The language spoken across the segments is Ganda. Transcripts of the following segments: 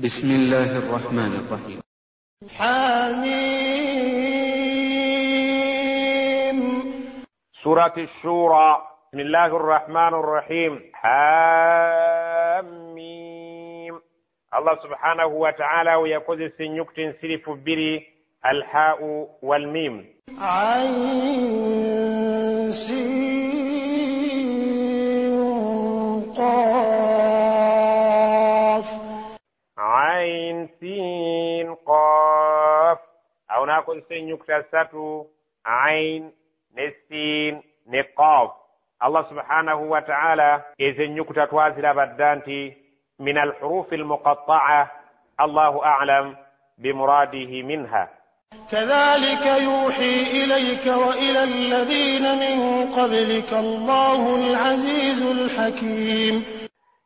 بسم الله الرحمن الرحيم. حميم. سورة الشورى. بسم الله الرحمن الرحيم. حميم. الله سبحانه وتعالى ويقول سنيكت سلف بري الحاء والميم. عين سين قاف. عين سين قاف. أو ناكل سنيكت ساتو عين نسين نقاف. الله سبحانه وتعالى إذن يكتت وازل بدانتي من الحروف المقطعة. الله أعلم بمراده منها. كذلك يوحي إليك وإلى الذين من قبلك الله العزيز الحكيم.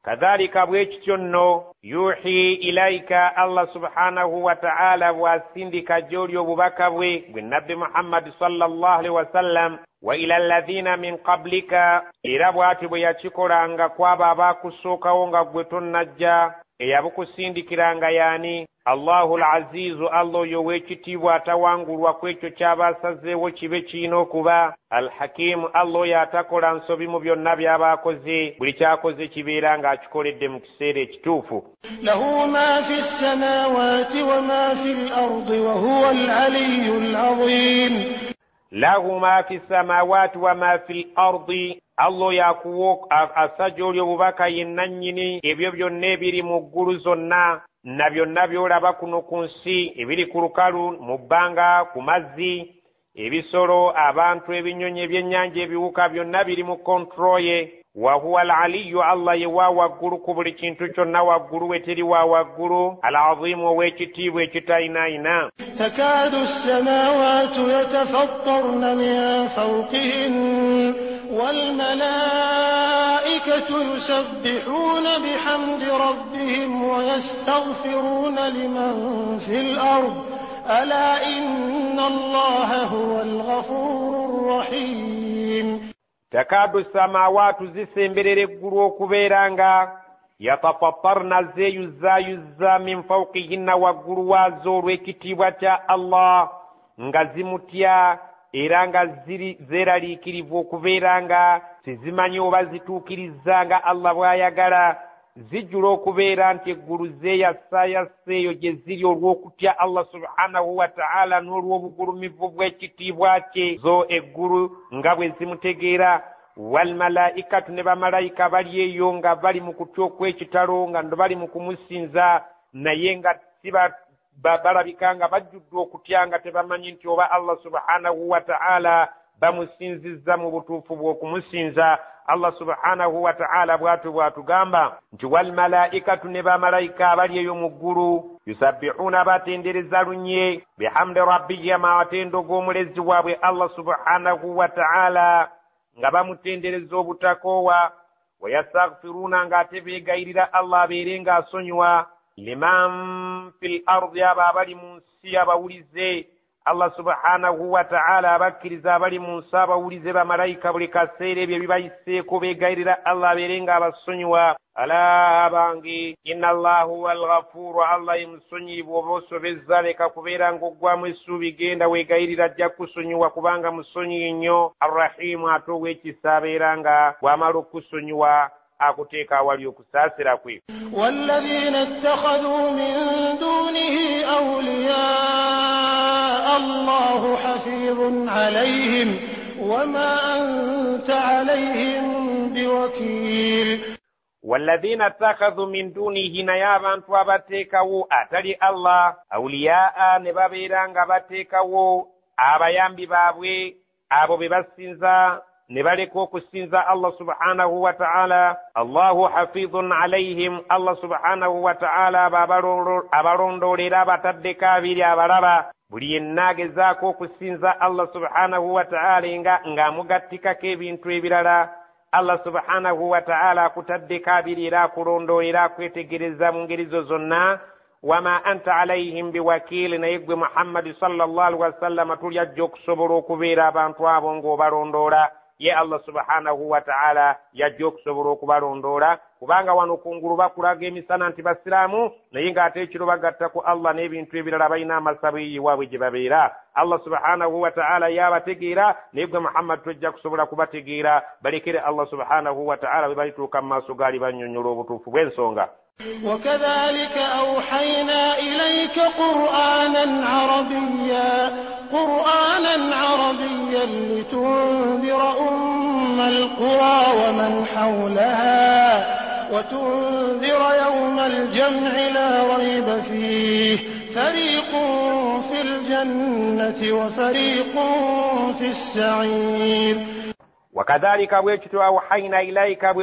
كذلك بويتشنو يوحي إليك الله سبحانه وتعالى واسندك جوريو ببكوي بالنبي محمد صلى الله عليه وسلم وإلى الذين من قبلك إرابوات بياتشكورانغا كوابا باكسوكا ونغا بوتنجا eyabukusindikiranga yani Allahul Azizu Allah yowekitibwa atawangulwa kwekyo kyabasazeewo kibe kino kuba Al-Hakim Allah yatakola nsobi mu byonna byabakoze buli kyakoze kibeera ng'akikoledde mu kiseera ekituufu. Lahu ma fi ssamawati wa ma fi al-ardi wa huwa al-aliyyul azim. Lahu ma fi ssamawati wa ma fi al-ardi. Allah yakuwo asajja obubaka yenna nnyini ebyo byonna ebiri mu ggulu zonna na byonna byolaba kuno ku nsi ebiri ku lukalu mu bbanga ku mazzi ebisolo abantu ebinyonyi ebyennyanja ebiwuka byonna biri mu kontrol ye. wa huwa al-aliyyu Allah ye wa waggulu ku buli kintu kyonna waggulu weteri wa waggulu al-azimu ow'ekitiibwa ekitayinaayina. takadu as-samawatu yatafattarna min fawqihin والملائكة يسبحون بحمد ربهم ويستغفرون لمن في الأرض ألا إن الله هو الغفور الرحيم. تكاد السماوات زسمبرر الجرو كبيرانغا يتفطرن زيزا من فوقهن وجروا زور كتيبة الله ngazimutya era nga zeeraliikirivu okubeera nga sizimanyi oba zituukiriza nga Allah bw'ayagala zijjula okubeera nti eggulu zeeyassaayassa eyo gye ziri olw'okutya Allah subhanahu wa ta'ala n'olw'obugulumivu bw'ekitiibwa kye zo eggulu nga bwe zimutegeera. walmalaikatu ne bamalayika bali eyo nga bali mu kutya okw'ekitalo nga bali mu kumusinza naye nga siba balabika nga bajjudde okutya nga tebamanyi nti oba Allah subhanahu wa ta'ala bamusinzizza mu butuufu bw'okumusinza. Allah subhanahu wa ta'ala bw'atugamba nti walmalaikatu ne bamalayika abali eyo mu ggulu yusabbihuna batendereza lunye bihamdi rabbihim amatendo g'omulezi waabwe Allah subhanahu wa ta'ala nga bamutendereza obutakoowa wayastaghfiruna ng'ate beegayirira Allah abeere ng'asonyiwa liman fil ardi abali mu nsi abawulize Allah subhanahu wa ta'ala abakkiriza abali mu nsi abawulize bamalayika buli kaseera ebyo bibayiseeko beegayirira Allah abeere ng'abasonyiwa. ala abange inna Allahu wal ghafuru Allah musonyivu oba osobezza leka kubeera ng'oggwamu essuubi genda weegayirira ajja kusonyiwa kubanga musonyi nnyo. arrahimu ate ow'ekisa abeera nga bw'amala okusonyiwa akuteeka awali okusaasira kwe. walladhina ittakhadhu min dunihi awliyaa Allahu hafizun alayhim wama anta alayhim biwakiil. walladhina ittakhadhu min dunihi naye abantu abateekawo atali Allah awliyaa ne babeera nga bateekawo abayambi baabwe abo be basinza ne baleka okusinza Allah subhanahu wa ta'ala. Allahu hafizun alayhim Allah subhanahu wa ta'ala abalondoolera abataddeko abiri abalaba buli yenna agezaako okusinza Allah subhanahu wa ta'ala ng'amugattikako ebintu ebirala. Allah subhanahu wa ta'ala akutaddeko abiri era akulondoolera akwetegereza mu ngeri zo zonna. wama anta alayhim biwakiili naye gwe Muhammadi sallallahu alaihi wasallam tuli ajja okusobola okubeera abantu abo ng'obalondoola ye Allah subhanahu wa ta'ala yajja okusobola okubalondoola kubanga wano kungulu bakulaga emisana nti basiraamu naye ng'ate ekiro bagatta ku Allah n'ebintu ebirala balina amasabo eyiwaabwe gye babeera. Allah subhanahu wa ta'ala yabategeera naye gwe Muhammad tojja kusobola kubategeera balekere Allah subhanahu wa ta'ala bwe balituuka mu maaso gaali bannyonnyola obutuufu bw'ensonga. وكذلك أوحينا إليك قرآنا عربيا لتنذر أم القرى ومن حولها وتنذر يوم الجمع لا ريب فيه فريق في الجنة وفريق في السعير. وكذلك bwekityo awhayna ilayka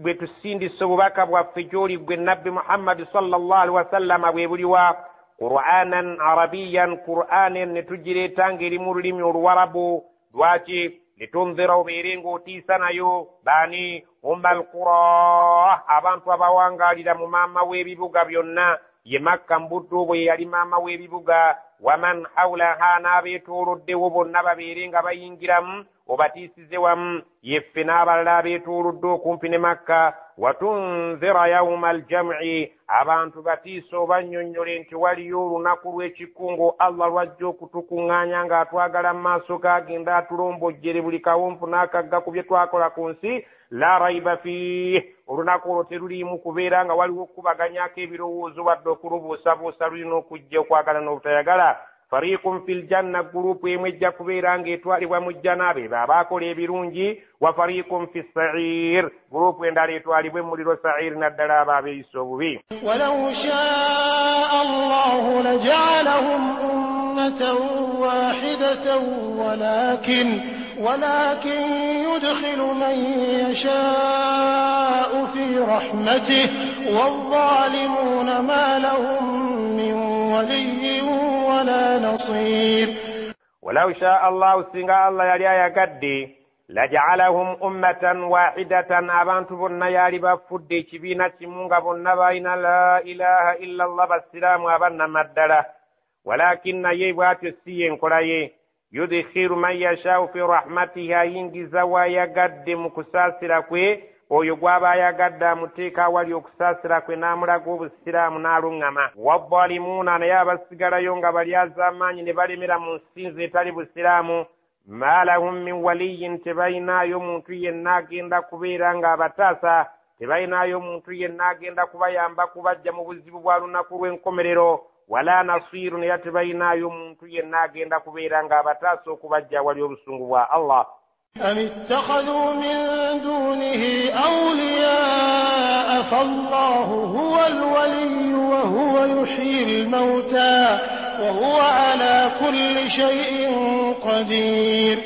bwetusindisa obubaka bwaffe gy'oli gwe nabbi Muhammad sallallahu alaihi wasallam bwe buliwa qur'anan arabiyan qur'anen ne tugireeta ng'eri mu lulimi oluwarabu. Lwaki? litunzira obeere ng'otiisa nayo baani ummal qura abantu abawangaalira mu maama w'ebibuga byonna ye Makka mbuddu bwe yali maama w'ebibuga waman hawlaha n'abeetooloddewo bonna babeere nga bayingiramu obatiisize wamu yeffe n'abalala abeetoolodde okumpi ne Makka. watunzira yawma aljam'i abantu batiisa obannyonnyole nti waliyo olunaku lw'ekikungo Allah lwajja okutukuŋŋaanya ng'atwagala mu maaso gagenda atulombojjere buli kawonvu n'akagga ku bye twakola ku nsi. la raiba fiih olunaku olwo teruliimu kubeera nga waliwo okukubaganyako ebirowoozo wadde okulubuusabuusa lulina okujja okwagala n'obutayagala. fariqun fil janna gurupu emu ejja kubeera ng'etwalibwa mu jjana be baabakola ebirungi. wa fariqun fis sa'ir gurupu endala etwalibwa muliro sa'ir naddala abo abeeyisa obubi. walau shaa Allahu laja'alahum ummatan wahidatan ولكن يدخل من يشاء في رحمته والظالمون ما لهم من ولي ولا نصير. ولو شاء الله سنغا الله يلي يقدي لجعلهم أمة واحدة abantu bonna yali bafudde ekibiina kimu nga bonna balina la ilaha illa Allah basiraamu abanna maddala. walakin naye bw'atyo si yenkola ye yudkhilu man yashau fi rahmatihi ayingiza waayagadde mu kusaasira kwe oyo gw'aba ayagadde amuteeka awali okusaasira kwe n'amulaga obusiraamu n'aluŋŋama. wazzalimuuna naye abasigalayo nga bali az'amaanyi ne balemera mu nsinzi etali busiraamu ma lahum min waliyin tebalinaayo muntu yenna agenda kubeera ng'abataasa tebalinaayo muntu yenna agenda kubayamba kubajja mu buzibu bwa lunaku lw'enkomerero wala nasiru naye tebalinaayo muntu yenna agenda kubeera ng'abataasa okubajja awali obusungu bwa Allah. أم اتخذوا من دونه أولياء فالله هو الولي وهو يحيي الموتى وهو على كل شيء قدير.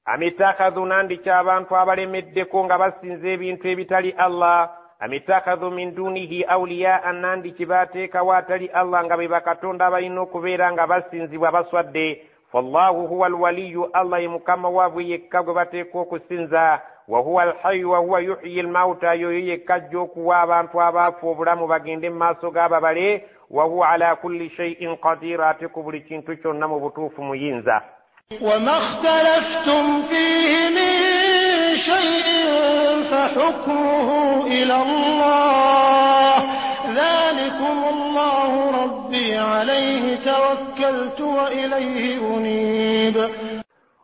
أم اتخذوا نانديك abantu abalemeddeko nga basinza ebintu ebitali Allah. أم اتخذوا من دونه أولياء نانديك baateekawo atali Allah nga be bakatonda abalina okubeera nga basinzibwa baswadde. فالله هو الولي الله يمكما وابو يكاغو باتيكو كسنزا وهو الحي وهو يحيي الموتى يكاجوكو وابانتو abaafu obulamu bagende maaso g'ababale وهو على كل شيء قدير atiku buli kintu kyonna mu butuufu muyinza. وما اختلفتم فيه من شيء فحكمه إلى الله ذلكم الله ربي عليه توكلت وإليه أنيب.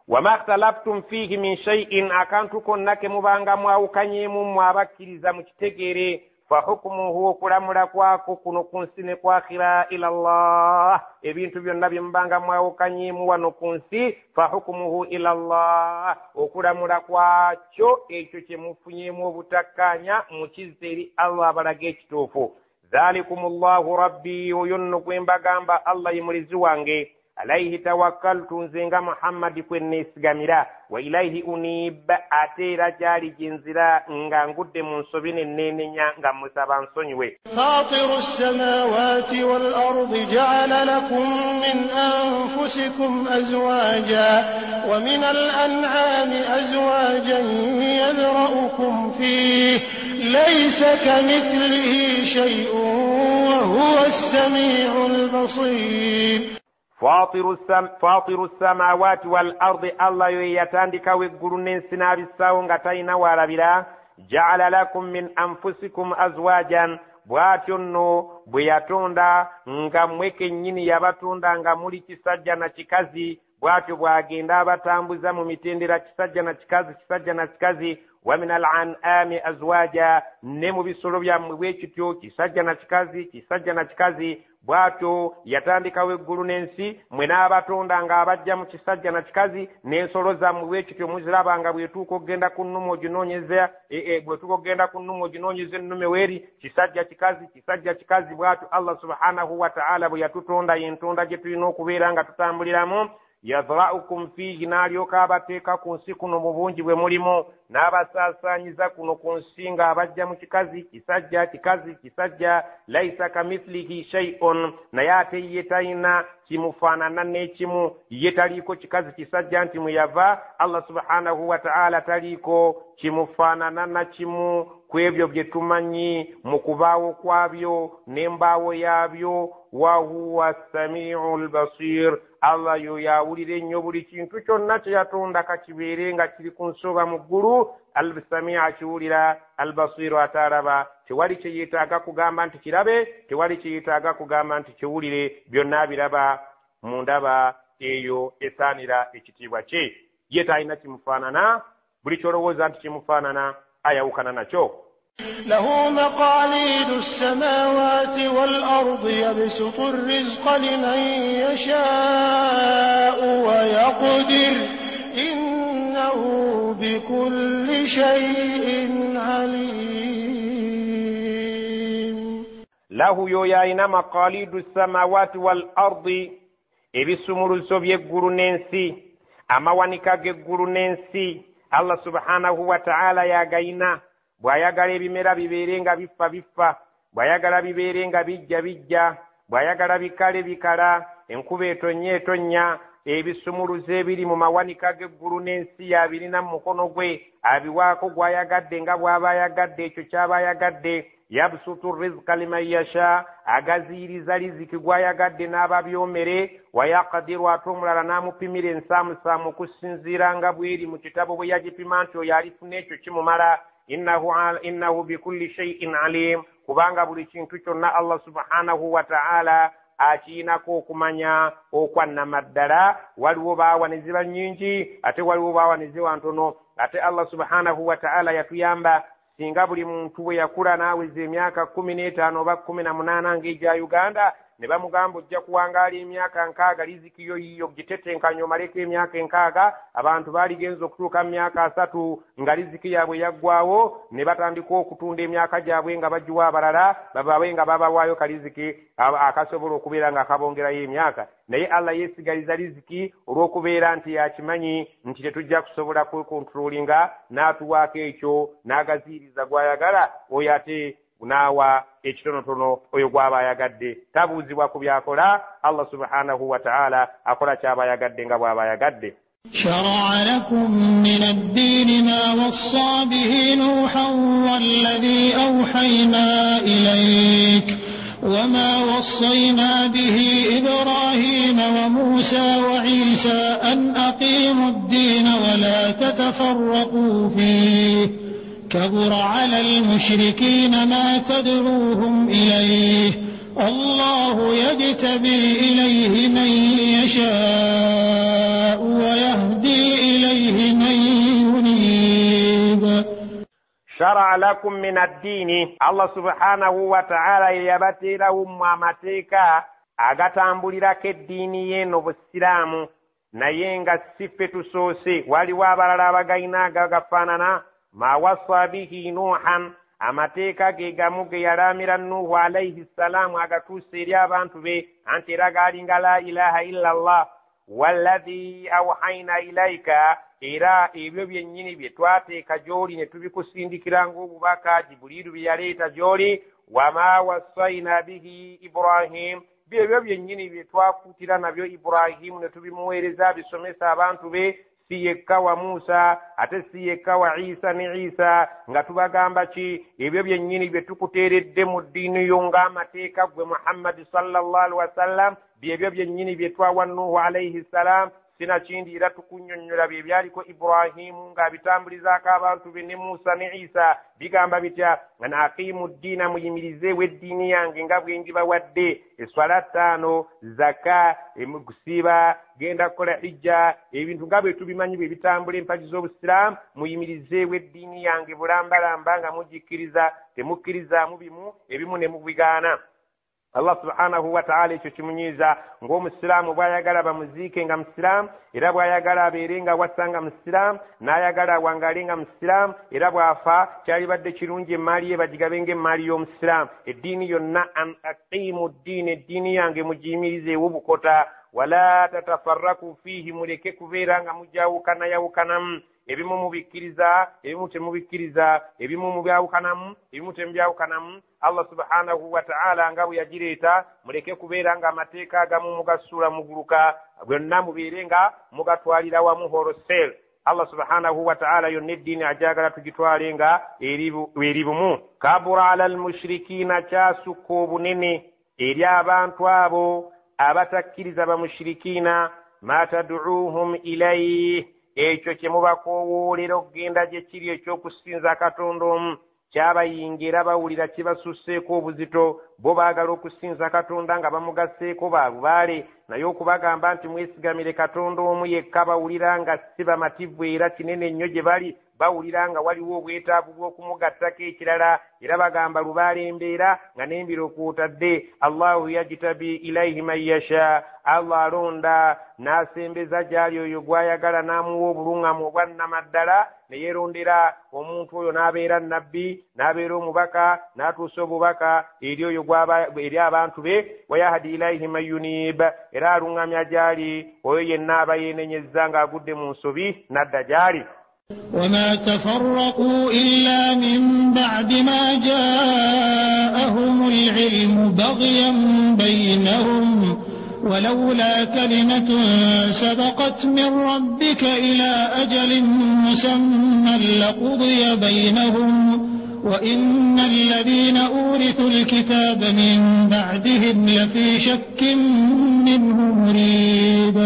وما اختلفتم فيه من شيء أكانتكم نك مبانغا mwawukanyemu mwabakkiriza mu kitegere فحكمه okulamula kwako kuno ku nsi ne kwakhira ila Allah ebintu byonna bye mubanga mwawukanyemu wano ku nsi فحكمه ila Allah okulamula kwakyo ekyo kye mufunyemu obutakkaanya mukizza eri Allah abalaga ekituufu. ذلكم الله ربي وينو kwembagamba Allah yimulizi wange alayhi tawakkaltu nzenga Muhammad kwenneesigamira wa ilayhi unib ate era gyali genzira nga ngudde mu nsobi nenneenenya nga musaba nsonyiwe. فاطر السماوات والأرض جعل لكم من أنفسكم أزواجا ومن الأنعام أزواجا يذرأكم فيه ليس كمثله شيء وهو السميع البصير. fatiru samawati wal ardi Allah yo yatandikawo eggulu n'ensi n'abissaawo nga talina waalabira. Ja'ala lakum min anfusikum azwajan, bw'atyo nno bwe yatonda nga mmwe kennyini yabatonda nga muli kisajja na kikazi, bw'atyo bw'agenda abatambuza mu mitendera kisajja na kikazi, kisajja na kikazi. Wa min al-an'ami azwaja, ne mu bisolo byammwe bwe kityo kisajja na kikazi, kisajja na kikazi. Bw'atyo yatandikawo eggulu n'ensi, mmwe n'abatonda nga abajja mu kisajja na kikazi, n'ensolo zammwe bwe kityo muziraba nga bwetuuka okgenda ku nnume oginoonyeza bwetuuka okgenda ku nnume oginoonyeza ennume weeri kisajja kikazi, kisajja kikazi. Bw'atyo Allah subhanahu wa ta'ala bwe yatutonda yentonda gye tulina okubeera nga tutambuliramu. Yadhra'ukum fihi, n'alyoka abateeka ku nsi kuno mu bungi bwe mulimu, n'abasaasaanyiza kuno ku nsi nga abajja mu kikazi, kisajja, kikazi, kisajja. Laisa kamithlihi shay'un, naye ate ye talina kimufaanana n'ekimu, ye taliiko kikazi kisajja nti mwe yava. Allah subhanahu wa ta'ala taliiko kimufaanana na kimu ku ebyo bye tumanyi mu kubaawo kwabyo n'embaawo yaabyo. Wa huwa samiul basir, Allah yo yawulira ennyo buli kintu kyonna kye yatonda kakibeere nga kiri ku nsoba mu ggulu. Al-Samiu akiwulira, Al-Basiru atalaba. Tewali kye yeetaaga kugamba nti kirabe, tewali kye yeetaaga kugamba nti kiwulire, byonna biraba mu ndaba eyo esaanira ekitiibwa kye. Ye talina kimufaanana, buli kyolowooza nti kimufaanana ayawukana nakyo. له مقاليد السماوات والأرض يبسط الرزق لمن يشاء ويقدر إنه بكل شيء عليم. له يوياين مقاليد السماوات والأرض ebisumuluzo by'eggulu n'ensi, amawanika g'eggulu n'ensi Allah subhanahu wa ta'ala yagayina. Bw'ayagala ebimera bibeere nga biffa biffa, bw'ayagala bibeere nga bijja bijja, bw'ayagala bikale bikala, enkuba etonnya etonnya. Ebisumuluzo ebiri mu mawanika g'eggulu n'ensi yabirina mu mukono gwe, abiwaako gw'ayagadde nga bw'aba ayagadde ekyo ky'aba ayagadde. Yabsutu rizqa liman yasha, agaziiriza riziki gw'ayagadde n'ababyomere. Wa yaqdiru, ate omulala n'amupimira ensaamusaamu okusinziira nga bw'eri mu kitabo bwe yagipima nti oyo alifuna ekyo kimumala. Innahu bikulli shay'in alim, kubanga buli kintu kyonna Allah subhanahu wa ta'ala akiinako okumanya okwannamaddala. Waliwo baawa ne ziba nnyingi, ate waliwo baawa ne ziba ntono. Ate Allah subhanahu wa ta'ala yatuyamba singa buli muntu bwe yakula n'aweza emyaka 15 oba 18 ng'egya Uganda, ne bamugamba ojja kuwangaala emyaka 6, riziki yo yiyo gitetenkanya omaleko emyaka 6. Abantu baaligenza okutuuka mu myaka 3 nga riziki yaabwe yaggwawo, ne batandika okutunda emyaka gyabwe nga bagiwa abalala babawe nga babawaayo kaliziki akasobola okubeera nga akabongerayo emyaka. Naye Allah yeesigaliza riziki olw'okubeera nti yakimanyi nti tetujja kusobola kwekontrolinga, n'atuwaako ekyo n'agaziiriza gw'ayagala. Oyo ate naawa ekitonotono oyo gw'aba ayagadde. Tabuuzibwa ku byakola, Allah subhanahu wa ta'ala akola ky'aba ayagadde nga bw'aba ayagadde. شرع لكم من الدين ما وصى به نوحا والذي أوحينا إليك وما وصينا به إبراهيم وموسى وعيسى أن أقيموا الدين ولا تتفرقوا فيه كبر على المشركين ما تدعوهم إليه الله يجتبي إليه من يشاء ويهدي إليه من ينيب. شرع لكم من الدين, Allah subhanahu wa ta'ala yabateerawo mu amateeka agatambulirako eddiini y'eno Busiraamu, naye nga si ffe tusoose. Waliwo abalala abagayina agagafaanana. Ma wassa bihi Nuuhan, amateeka ge gamu ge yalaamira Nuuhu alayhi salaamu agatuusa eri abantu be, anti era gaalinga la ilaha illa Allah. Walladhi awhayna ilayka, era ebyo byennyini bye twateeka gy'oli ne tubikusindikira ng'obubaka Jibuliiru bye yaleeta gy'oli. Wama wassayna bihi Ibrahim, byebyo byennyini bye twakuutira nabyo Ibrahimu ne tubimuweereza bisomesa abantu be. si yekka wa Musa ate si yekka wa Isa ne Isa nga tubagamba ki ebyo byennyini bye tukuteeredde mu ddiini yo ng'amateeka gwe Muhammad sallallahu alaihi wasallam byebyo byennyini bye twawa Nuhu alayhi salam sina kindi era tukunnyonnyola bye byaliko Ibrahimu ng'abitambulizaako abantu be ne Musa ne Isa bigamba bitya nga aqimu ddiina muyimirizeewo eddiini yange nga bwe ngibawadde eswala 5 zaka emugusiba genda kukola hijja ebintu nga bwe tubimanyi bwe bitambula empagi z'obusiraamu muyimirizeewo eddiini yange bulambalamba nga mugikkiriza temukkirizaamu ebimu ne mubigaana. Allah subhanahu wa ta'ala ekyo kimunyiiza ng'omusiraamu bw'ayagala bamuziike nga musiraamu era bw'ayagala abeere nga wassa nga musiraamu n'ayagala awangale nga musiraamu era bw'afa kyalibadde kirungi emmaali ye bagigabe ng'emmaali y'omusiraamu. Eddiini yonna an aqimu ddiini eddiini yange mugiyimirizeewo bukota wala tatafarraku fiihi muleke kubeera nga mujawukanayawukanamu ebimu mubikkiriza ebimu temubikkiriza ebimu mubyawukanamu ebimu temubyawukanamu. Allah subhanahu wa ta'ala nga bwe yagireeta muleke kubeera nga amateeka agamu mugasuula muguluka byonna mubeere nga mugatwalira wamu horosel. Allah subhanahu wa ta'ala yonna eddiini ajagala tugitwale nga eri bumu. Kabura ala almushrikiina kyasukka obunene eri abantu abo abatakkiriza bamushrikiina ma tad'uuhum ilayhi ekyo kye mubakoowoolera okugenda gye kiri ekyokusinza Katonda omu kyabayingira bawulira kibasuseeko obuzito bo baagala okusinza Katonda nga bamugaseeko balubaale naye okubagamba nti mwesigamire Katonda omu yekka bawulira nga si bamativu era kinene nnyo gye bali bawulira nga waliwo obwetaavu bw'okumugattako ekirala era bagamba lubaale embeera nga n'embiro kwotadde. Allahu yajtabi ilaihi man yasha Allah alonda n'asembeza gyali oyo gw'ayagala n'amuwa obuluŋŋamu obwannamaddala ne yeerondera omuntu oyo n'abeera nnabbi n'abeera omubaka n'atuusa obubaka eri oyo eri abantu be wayahdi ilaihi man yunib era aluŋŋamya gyali oyo yenna aba yeenenyezza ng'agudde mu nsobi n'adda gyali. وما تفرقوا إلا من بعد ما جاءهم العلم بغيا بينهم ولولا كلمة سبقت من ربك إلى أجل مسمى لقضي بينهم وإن الذين أورثوا الكتاب من بعدهم لفي شك منه مريب.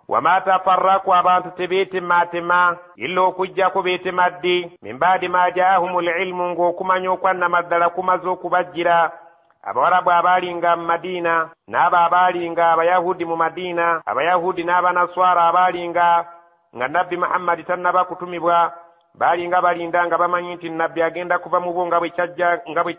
وما تفرقوا abantu tebeetemmatema illa okujjako beetemadde min baadi ma jaahum alilmu ng'okumanya okwannamaddala kumaze okubajjira. Abawarabu abaalinga mu Madiina n'abo abaalinga Abayahudi mu Madiina, Abayahudi n'Abanaswara abaalinga nga Nabbi Muhammad tannaba kutumibwa baalinga balinda nga bamanyi nti Nabbi agenda kuva mu bo nga bwe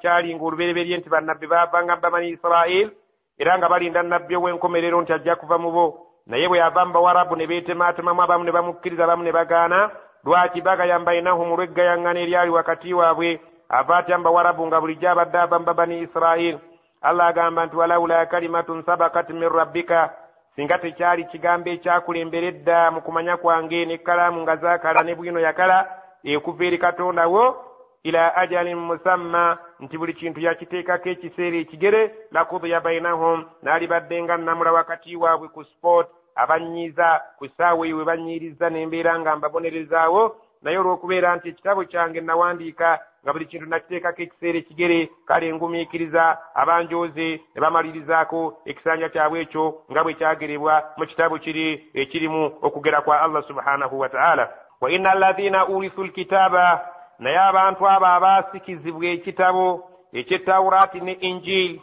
kyalinga olubereberye nti bannabbi baavanga mu Bani Israel era nga balinda Nabbi ow'enkomerero nti ajja kuva mu bo. Naye bwe yava mu Bawarabu ne beetemaatemamu abamu ne bamukkiriza abamu ne bagaana lwaki bagayamba bainahum olw'eggayaŋŋana eryali wakati waabwe ava atya mu Bawarabu nga bulijjo abadde ava mu Bani Israel. Allah agamba nti walawula kalimatun sabakat min rabbika singa tekyali kigambo ekyakulembera edda mu kumanya kwange n'ekkalaamu nga zaakala ne bwino yakala okuva eri Katonda wo ila ajalin musamma nti buli kintu yakiteekako ekiseera ekigere lakudiya bainahum n'alibadde nga nnamula wakati waabwe ku sport abanyiiza ku ssaawa eyo we banyiiriza n'embeera nga mbabonerezaawo naye olw'okubeera nti ekitabo kyange nawandiika nga buli kintu nakiteekako ekiseera ekigere kale ngumiikiriza abanjooze ne bamalirizaako ekisanja kyabwe ekyo nga bwe kyagerebwa mu kitabo kiri ekirimu okugera kwa Allah subhanahu wa ta'ala. Wa inna alladhina urithu alkitaba naye abantu abo abaasikizibwa ekitabo eky'Ettawuraati ne Injili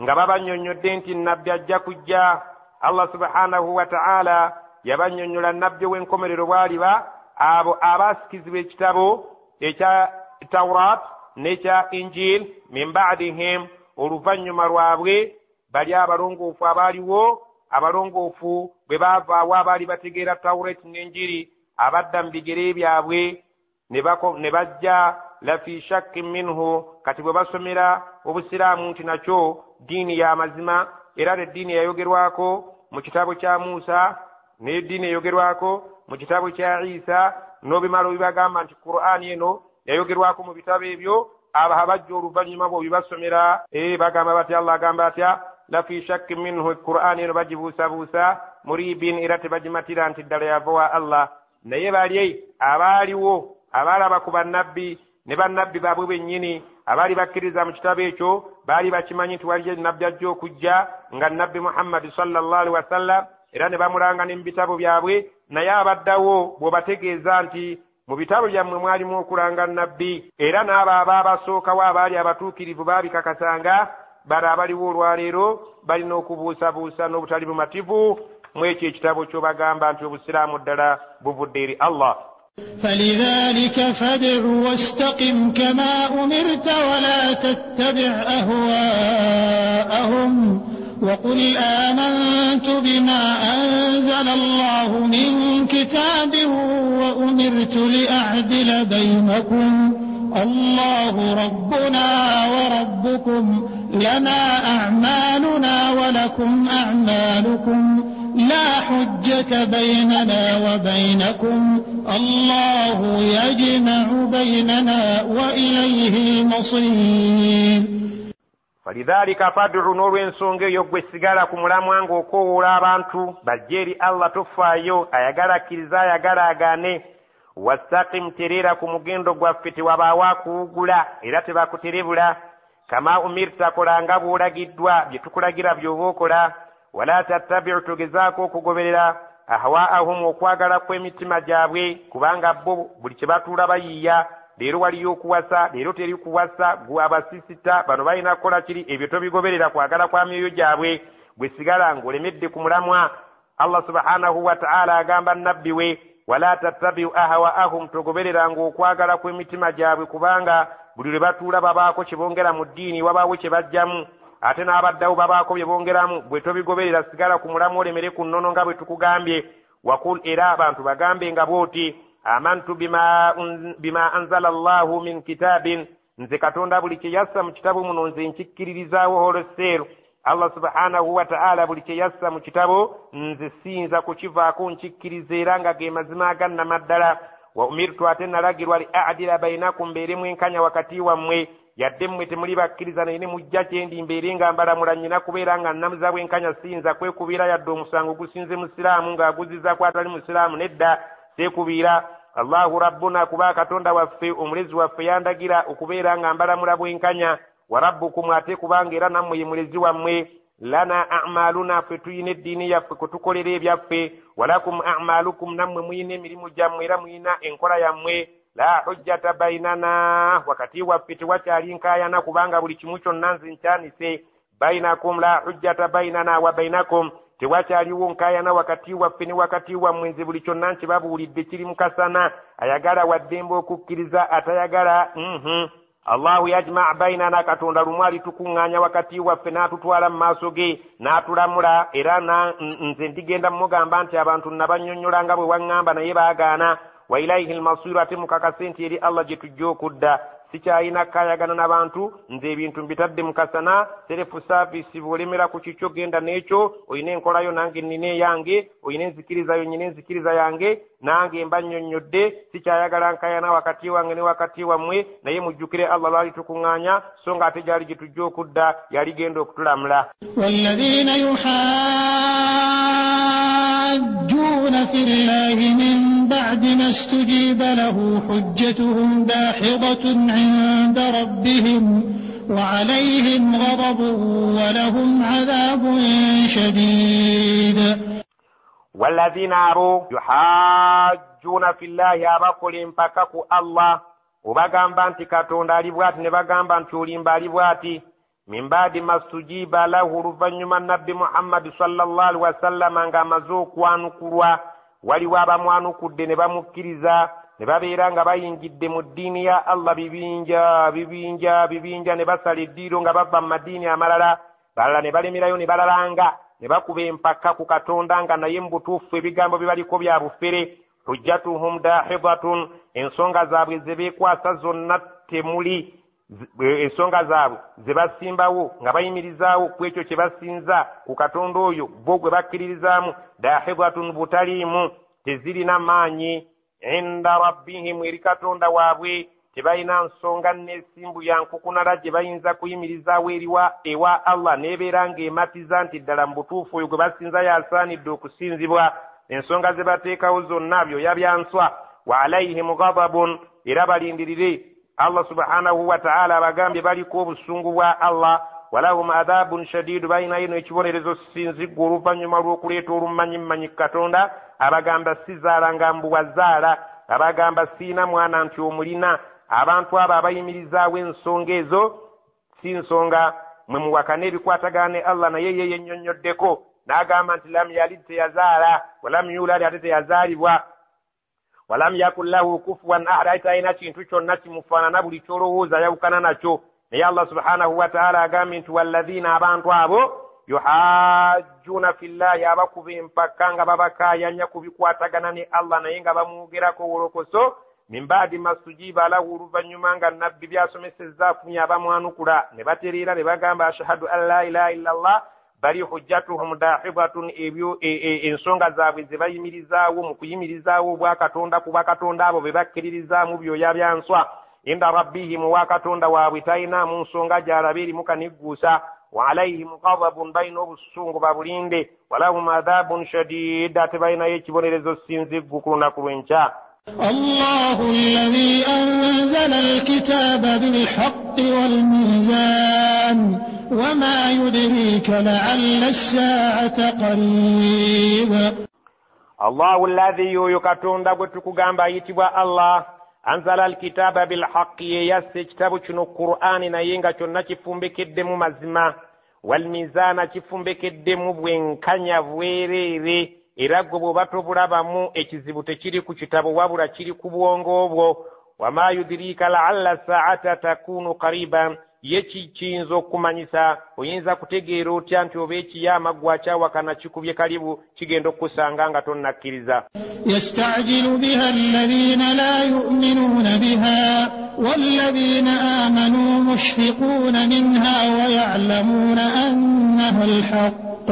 nga babannyonnyodde nti Nabbi ajja kujja. Allah subhanahu wa ta'ala yabannyonnyola Nabbi w'enkomerero bw'aliba abo abaasikizibwa ekitabo ekya Tawraat n'ekya Injili min ba'dihim oluvannyuma lwabwe bali abalongoofu abaaliwo abalongoofu bwe baavaawo abaali bategeera Tawraati n'Injili abadda mu bigere byabwe ne bajja lafi shakkin minhu kati bwe basomera obusiraamu nti nakyo ddiini ya mazima era n'eddiini yayogerwako mu kitabo kya Musa n'eddiini eyogerwako mu kitabo kya Isa n'obimala obibagamba nti Qur'aani eno yayogerwako mu bitabo ebyo abo abajja oluvannyuma bwe bibasomera bagamba bati Allah agamba atya lafi shakkin minhu Qur'aani eno bagibuusabuusa muribin era tebagimatira nti ddala yava wa Allah naye bali abaaliwo abalaba ku bannabbi ne bannabbi baabwe bennyini abaali bakkiriza mu kitabo ekyo baali bakimanyi nti waliyo nnabbi ajja okujja nga nnabbi Muhammadi sallallahu alaihi wasallam, era ne bamulanga ne mu bitabo byabwe. Naye abaddawo bw'obategeeza nti mu bitabo byammwe mwalimu okulanga nnabbi, era n'abo abaabasookawo abaali abatuukirivu baabikakasanga, bali abaliwo olwaleero balina okubuusabuusa n'obutali bumativu mu ekyo ekitabo ky'obagamba nti obusiraamu ddala buvudde eri Allah. فلذلك فادع واستقم كما أمرت ولا تتبع أهواءهم وقل آمنت بما أنزل الله من كتاب وأمرت لأعدل بينكم الله ربنا وربكم لنا أعمالنا ولكم أعمالكم لا حجة بيننا وبينكم الله يجمع بيننا وإليه المصير. فلذلك فادع نور ensonga eyo gwe sigala ku mulamwa ng'okowoola abantu bajje eri Allah tofaayo, ayagala akkiriza ayagala agaane. Wastaqim, terera ku mugendo gwaffe, tewabaawo akuwugula era tebakuterebula. Kama umirta, kolanga bw'olagiddwa, bye tukulagira by'oba okola. Wala tattabi'u, togezaako okugoberera ahwaahum, okwagala kw'emitima gyabwe, kubanga bo buli kye batuula bayiiya. Leero waliyo okuwasa, leero teri kuwasa, gwe abasisita bano balina kukola kiri, ebyo tobigoberera kwagala kwa myoyo gyabwe. Gwe sigala ng'olemedde ku mulamwa. Allah subhanahu wa ta'ala agamba nnabbi we, wala tattabi'u ahwaahum, togoberera ng'okwagala kw'emitima gyabwe, kubanga buli lwe batuula babaako kye bongera mu ddiini, wabaawo kye bajjamu, ate n'abaddawo babaako bye bongeramu. Bwe tobigoberera sigala ku mulamwa, olemere ku nnono nga bwe tukugambye. Wakul, era abantu bagambe nga bw'oti, amantu bima anzala Allahu min kitabin, nze Katonda buli kye yassa mu kitabu muno nze nkikkiririzaawo holoseero. Allah subhanahu wa ta'ala buli kye yassa mu kitabo nze siyinza kukivaako nkikkiriza, era nga ge mazima agannamaddala. Wa umirtu, ate nalagirwa li a'dila bainakum, mbeeremu enkanya wakati wammwe, yadde mmwe temuli bakkiriza naye ne mujja kyendi mbeere nga mbalamula, nnyina kubeera nga nnamuza bwenkanya, siyinza kwekubiira yadde omusango gusinze musiraamu ng'aguzizza ku atali musiraamu, nedda seekubiira. Allahu rabbuna, kuba Katonda waffe omulezi waffe yandagira okubeera nga mbalamula bwenkanya. Wa rabbukum, ate kubanga era nammwe ye mulezi wammwe. Lana a'maluna, ffe tuyina eddiini yaffe kutukolera ebyaffe. Walakum a'malukum, nammwe muyina emirimu gyammwe era muyina enkola yammwe. La hujjata bainana, wakati waffe tewakyali nkaayana, kubanga buli kimu kyonna nze nkyanise. Bainakum, la hujjata bainana wa bainakum, tewakyaliwo nkaayana wakati waffe ne wakati wammwe, nze buli kyonna nkibabuulidde kiri mukasana. Ayagala waddembe okukkiriza, atayagala Allahu yajma' bainana, Katonda lumu alitukuŋŋaanya wakati waffe n'atutwala mu maaso ge n'atulamula, era nze ndigenda mugamba nti abantu nabannyonnyola nga bwe waŋŋamba naye baagaana. Wa ilaihi al-masiru, ate mukakase nti eri Allah gye tujja okudda. Sikyayina kkaayagana n'abantu, nze ebintu mbitadde mukasana. Serefu saavisi, bw'olemera ku kikyo genda n'ekyo. Oyina enkolayo, nange nnina eyange. Oyina enzikirizayo, nyina enzikiriza yange. Nange mba nnyonnyodde. Sikyayagala nkaayana wakati wange ne wakati wammwe, naye mujjukire Allah lwali tukuŋŋaanya, so nga ate gyali gye tujja okudda yali genda okutulamula. والذين يحاجون في الله من بعد ما استجيب له حجتهم داحضة عند ربهم وعليهم غضب ولهم عذاب شديد. والذين يحاجون في الله, abakola empaka ku Allah, obagamba nti Katonda ali bw'ati ne bagamba nti olimba ali bw'ati. Min baadi mastujiba lahu, oluvannyuma nabbi Muhammad sallallahu alaihi wasallam nga amaze okwanukulwa. Waliwo abamwanukudde ne bamukkiriza, ne babeera nga bayingidde mu ddiini ya Allah bibinja, ne basala eddiiro nga bava mu madiini amalala. Balala ne balemerayo ne balalanga, ne bakuba empaka ku Katonda nga naye mu butuufu ebigambo bye baliko bya bufere. Hujjatuhum dahidatun, ensonga zaabwe ze beekwasa zonna temuli. Ensonga zaabwe ze basimbawo nga bayimirizaawo ku ekyo kye basinza ku Katonda oyo bo gwe bakkiririzaamu, dahidatun, butaliimu, tezirina maanyi. Inda rabbihim, eri Katonda waabwe tebalina nsonga n'essimbu ya nkukunala gye bayinza kuyimirizaawo ewa Allah, n'ebeera ng'ematiza nti ddala mu butuufu oyo gwe basinza yasaanidde okusinzibwa. ensonga ze bateekawo zonna byoya bya nswa. Wa alaihim ghadabun, era balindirire Allah subhanahu wa ta'ala abagambye baliko obusungu bwa Allah. Walahum adhabun shadidu, balina ino ekibonerezo sinziggu oluvannyuma lw'okuleeta olumanyimanyi Katonda. Abagamba sizaala nga mbu wazaala, abagamba siina mwana nti omulina. Abantu abo abayimirizaawo ensonga ezo si nsonga mwe muwakana ebikwatagana ne Allah, naye ye yennyonnyoddeko n'agamba nti lam yalid, teyazaala, walam yulad, ate teyazaalibwa, walam yakun lahu kufuwan ahad, ate talina kintu kyonna kimufaanana, buli kyolowooza yawukana nakyo. Naye Allah subhanahu wa ta'ala agambye nti walladhiina, abantu abo yuhajjuna fillahi, abakuba empaka nga babakaayanya ku bikwatagana ne Allah naye nga bamwogerako wolokoso. Min baadi masujiba lahu, oluvannyuma nga nabbi byasomesezza afunye abamwanukula ne batereera ne bagamba ashhadu an la ilaha illa Allah, bali hujjatuhum dahibatun, ebyo ensonga zaabwe ze bayimirizaawo mu kuyimirizaawo obwakatonda ku bakatonda abo be bakkiririzaamu byoya bya nswa. Inda rabbihim, wa katonda waabwe talinamu nsonga gy'alaba erimu kanigguusa. Wa alaihim ghadabun, balina obusungu babulinde. Walahum adhabun shadid, ate balinayo ekibonerezo sinziggu ku lunaku lw'enkya. الله الذي أنزل الكتاب بالحق والميزان وما يدريك لعل الساعة قريب. الله الذي يكتون دبتك جنب يتبع الله أنزل الكتاب بالحق، يسي كتاب شنو القرآن نينغا شنو كفنبك الدم مزما والميزان كفنبك الدم بوين كانيا فويريري. Era gwe bw'oba tobulabamu ekizibu tekiri ku kitabo wabula kiri ku bwongo bwo. Wama yudrika la'alla sa'ata takunu qariban, ye kiyinza okumanyisa, oyinza kutegeera otya nti oba ekiyama gwakyawakana kikubye kalibu kigenda okusanga nga tonnakkiriza. Yasta'jilu biha alladhina la yu'minuna biha walladhina amanu mushfiquna minha wa ya'lamuna annaha al-haqq.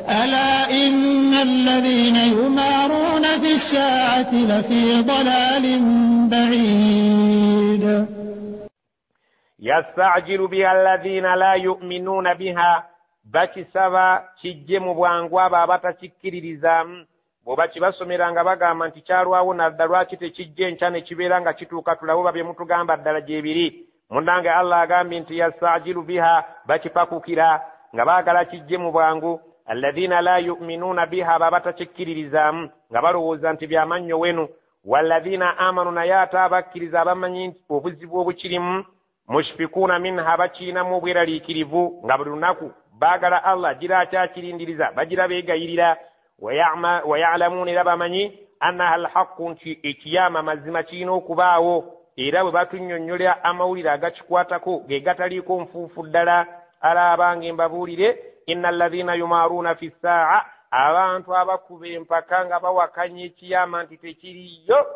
ألا إن الذين يمارون في الساعة لفي ضلال بعيد. يستعجل بها الذين لا يؤمنون بها، bakisaba kijje mu bwangu abo abatakikkirizaamu. Bw'oba kibasomera nga bagamba nti kyalwawo nadda lwaki tekijje enkya ne kibeera nga kituuka tulabo babye mutugamba ddala gyebiri. Munnange Allah agambye nti yastajilu biha, bakipakukira nga baagala kijje mu bwangu. Alladhina la yu'minuna biha, babatakikkiririzaamu nga balowooza nti byamannyo wenu. Walladhina amanu, naye ate abakkiriza abamanyi obuzibu obukirimu. Mushfikuna minha, bakiinamu obweraliikirivu nga buli lunaku baagala Allah gira akyakirindiriza, bagira beegayirira. Wa ya'lamuuna, era bamanyi annaha alhaqqu, nti ekiyama mazima kirina okubaawo. Era bwe batunnyonnyola amawulire agakikwatako ge gataliiko nfuufu ddala, alaabanga mbabuulire inna alladhina yumaruna fi saa, abantu abakuba empaka nga bawakanya ekiyama nti tekiriyo,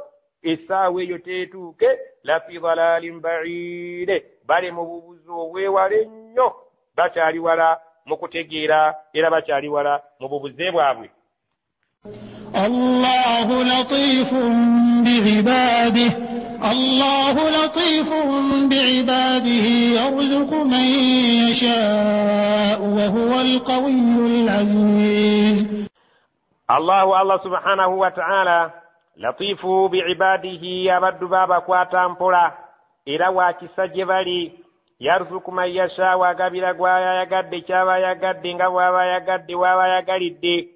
essaawa eyo teetuuke, la fi dalalin ba'id, bali mu bubuzi obwewala ennyo, bakyali wala mu kutegeera era bakyali wala mu bubuze bwabwe. Allahu latifun bi'ibadihi, Allahu latifun bi'ibadihi yarzuqu man yasha'u wa huwa al-qawiyyul aziz. Allah subhanahu wa ta'ala latifu bi'ibadihi, abaddu babakwata mpola era wakisa gye bali. Yarzuqu man yasha'u, agabira gw'ayagadde kyaba yagadde nga bw'aba yagadde w'aba yagalidde.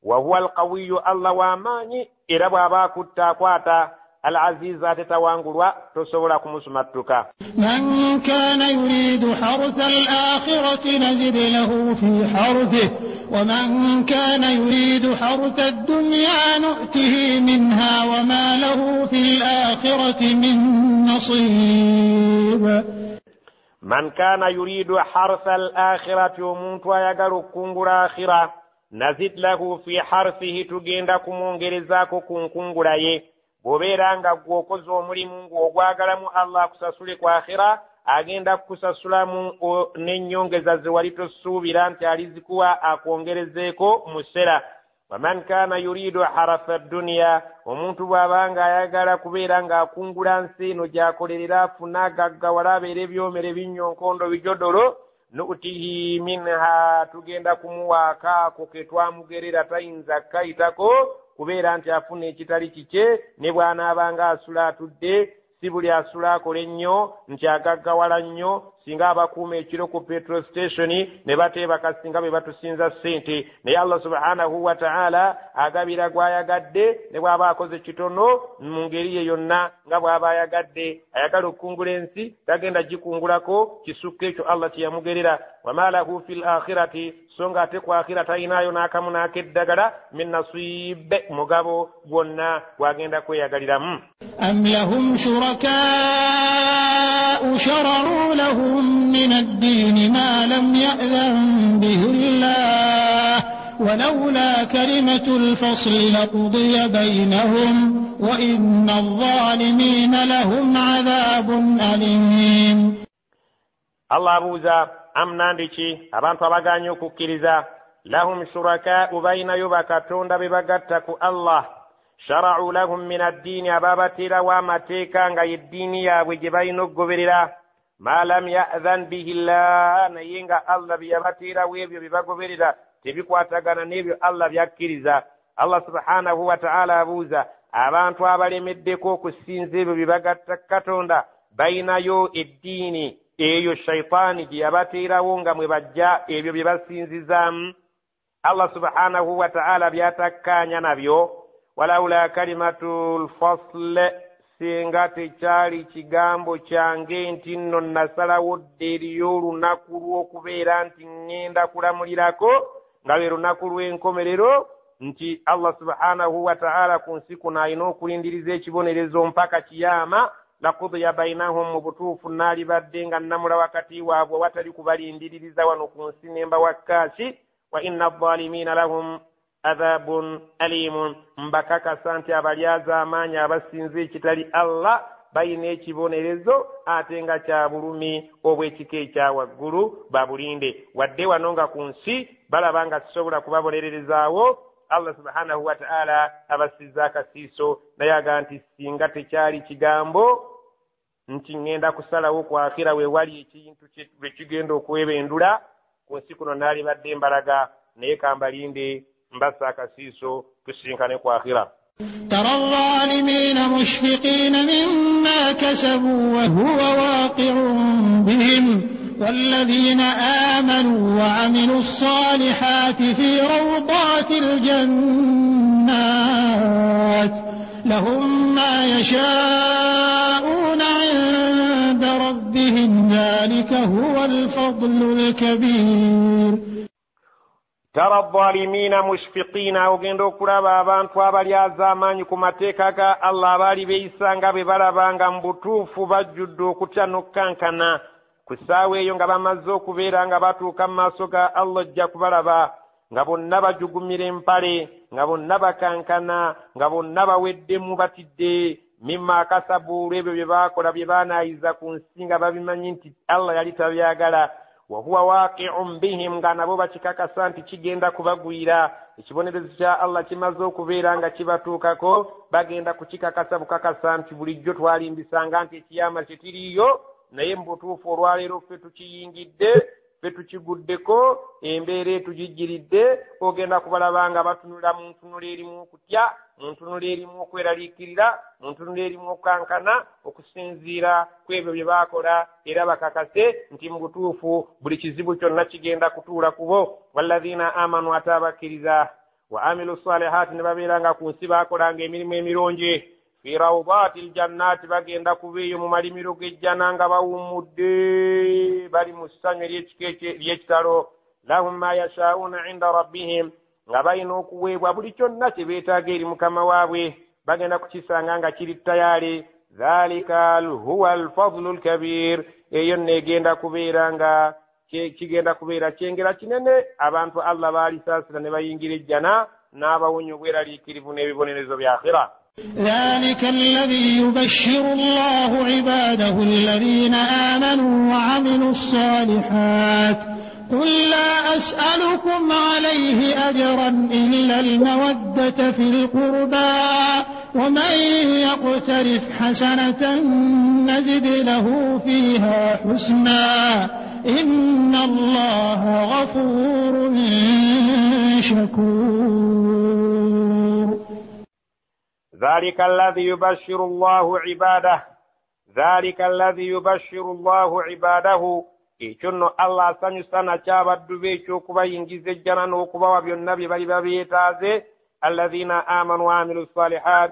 Wa huwa al-qawiyyu, Allah w'amaanyi era bw'aba akutta akwata. Al-aziz, ate tawangulwa, tosobola kumusumattuka. Man kana yuridu hartha al-akhirati nazid lahu fi harthihi wa man kana yuridu hartha ad-dunya nu'tihi minha wa ma lahu fi al-akhirati min nasib. Man kana yuridu hartha al-akhirati, omuntu ayagala okukungula akhira, nazid lahu fi harthihi, tugenda kumwongerezaako ku nkungula ye. Bw'obeera nga gw'okoze omulimu ng'ogwagalamu Allah akusasule ku akhira, agenda kukusasulamu n'ennyongeza ze wali tosuubira nti alizikuwa akwongerezeeko mu ssera. Waman kana yuridu harasa dunya, omuntu bw'abanga ayagala kubeera ng'akungula nsi eno gy'akolerera afuna agaggawala abeera ebyomere binyonkondo bijodolo, nu'tihi minha, tugenda kumuwaako ako ke twamugerera tayinza kayitako, kubeera nti afuna ekitali kike ne bw'anaabanga asula atudde si buli asula akola ennyo nti agaggawala nnyo singa abakuuma ekiro ku petrol station ne bateebaka singa bwe batusinza ssente naye Allah subhanahu wa ta'ala agabira gw'ayagadde ne bw'aba akoze kitono mu ngeri ye yonna nga bw'aba ayagadde ayagala okukungula ensi tagenda gikungulako kisukka ekyo Allah kye yamugerera wama lahu fil akhirati so nga ate ku akhira talinayo n'akamu n'akeddagala min nasibe mugabo gwonna gwagenda kweyagaliramu. أم لهم شركاء شرعوا لهم من الدين ما لم يأذن به الله ولولا كلمة الفصل لقضي بينهم وإن الظالمين لهم عذاب أليم. الله أبوزا أم نانديكي أبانتو أبغانيو كوكيريزا لهم شركاء بين يبكتون ببغتك الله shara'u lahum min ad-din ababatira wa mateka nga yedini yabwe gye balina okugoberera ma lam ya'dhan bihi Allah naye nga Allah byabatira webyo byebagoberera tebikwatagana n'ebyo Allah byakkiriza. Allah subhanahu wa ta'ala abuuza abantu abalemeddeko okusinza ebyo byebagatta Katonda bayinayo eddiini eyo shaytaani gye yabateerawo nga mwe bajja ebyo bye basinzizaamu Allah subhanahu wa ta'ala byatakkaanya nabyo. walaula kalimatul fasl singa tekyali kigambo kyange nti nno nasalawo dde eriyo olunaku lw'okubeera nti ŋŋenda kulamulirako nga lwe lunaku lw'enkomerero nti Allah subhanahu wa ta'ala ku nsi kuno alina okulindiriza ekibonerezo mpaka kiyama laqudiya bainahum mu butuufu naalibadde nga nnamula wakati waabwe watali kubalindiririza wano ku nsi nemba wakkaaki wa inna adh-dhalimina lahum adhabun alimun mbakakasa nti abalyaza amaanyi abasinza ekitali Allah bayina ekibonerezo ate nga kya bulumi obw'ekika ekya waggulu babulinde wadde wano nga ku nsi balaba nga kisobola kubabonererezaawo Allah subhanahu wa ta'ala abasizza akasiiso naye aga nti singa tekyali kigambo nti ŋŋenda kusalawo ku akhira we wali ekintu bwe kigenda okwebendula ku nsi kuno naali badde mbalaga naye kambalinde mbasa akasiiso tusinkane ku akhira. ترى الظالمين مشفقين مما كسبوا وهو واقع بهم والذين آمنوا وعملوا الصالحات في روضات الجنات لهم ما يشاءون عند ربهم ذلك هو الفضل الكبير. ترى الظالمين مشفقين ogenda okulaba abantu abalyaza amaanyi ku mateeka ga Allah abaali beeyisanga be balabanga mu butuufu bajjudde okutya n'okkankana ku ssaawa eyo nga bamaze okubeera nga batuuka mu maaso ga Allah ojja kubalaba nga bonna bajugumira empale nga bonna bakankana nga bonna baweddemu batidde mimma kasabu olw'ebyo bye baakola bye baanaayiza ku nsi nga babimanyi nti Allah yali tabyagala wa huwa waqi'un bihim nga nabo bakikakasa nti kigenda kubagwira ekibonerezo kya Allah kimaze okubeera nga kibatuukako bagenda kukikakasa bukakasa nti bulijjo twalimbisanga nti ekiyama kyetiriyo naye mu butuufu olwaleero ffe tukiyingidde ffe tukiguddeko embeera etugijjiridde ogenda kubalaba nga batunula mu ntunula erimu okutya mu ntunula erimu okweraliikirira mu ntunula erimu okukankana okusinziira ku ebyo bye baakola era bakakase nti mu butuufu buli kizibu kyonna kigenda kutuula kubo walladhina amanu ate abakkiriza wa amilu salihaati ne babeera nga ku nsi baakolanga emirimu emirungi fi rawdatil jannati bagenda kubeeyo mu malimiro g'ejjana nga bawummudde bali mu ssanyu ery'ekitalo lahum ma yashaa'una inda rabbihim nga balina okuweebwa buli kyonna kye beetaaga eri mukama waabwe bagenda kukisanga nga kiri tayaali dhalika huwa alfadlu alkabir eyo neegenda kubeera nga kigenda kubeera kyengera kinene abantu Allah baalisaasira ne bayingira ejjana n'abawonya obweraliikirivu n'ebibonerezo bya akhira. ذلك الذي يبشر الله عباده الذين آمنوا وعملوا الصالحات قل لا أسألكم عليه أجرا إلا المودة في القربى ومن يقترف حسنة نزد له فيها حسنا إن الله غفور شكور. ذلك الذي يبشر الله عباده ذلك الذي يبشر الله عباده ekyono Allah asanyusa nakyo abaddu be ekyokubayingiza ejjana n'okubawa byonna bye bali babyetaaze alladhina amanu wa amilu salihat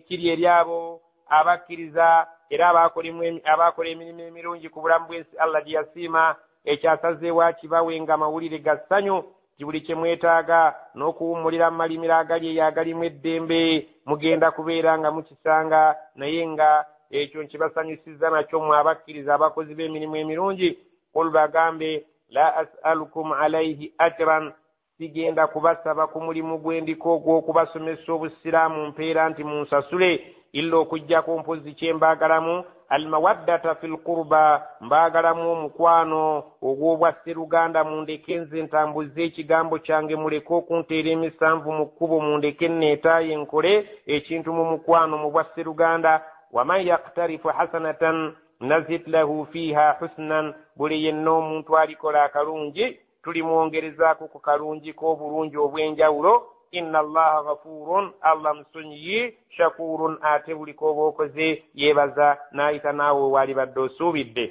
kiri eri abo abakkiriza era abakola emirimu emirungi ku bulamu bw'ensi Allah gye yasiima ekyasazeewo akibawenga amawulire ga ssanyu buli kye mwetaaga n'okuwummulira mu malimiro agali eyo agalimu eddembe mugenda kubeera nga mukisanga naye nga ekyo nkibasanyusizza nakyo mwe abakkiriza abakozi b'emirimu emirungi qul bagambe la as'alukum alayhi ajran sigenda kubasaba ku mulimu gwendiko ogw'okubasomesa obusiraamu mpeera nti munsasule illa okujjako mpozi kye mbaagalamu almawaddata fil qurba mbaagalamu omukwano ogw'obwa sseruganda mundeke nze ntambuze ekigambo kyange muleke okunteera emisanvu mu kkubo mundeke neetaaye nkole ekintu mu mukwano mu bwa sseruganda waman yaktarifu hasanatan nazid lahu fiha husnan buli yenna omuntu alikola akalungi tulimwongerezaako ku kalungi k'obulungi obw'enjawulo inna allaha ghafurun Allah musonyiyi shakurun ate buli k'oba okoze yeebaza n'ayita naawe waali badde osuubidde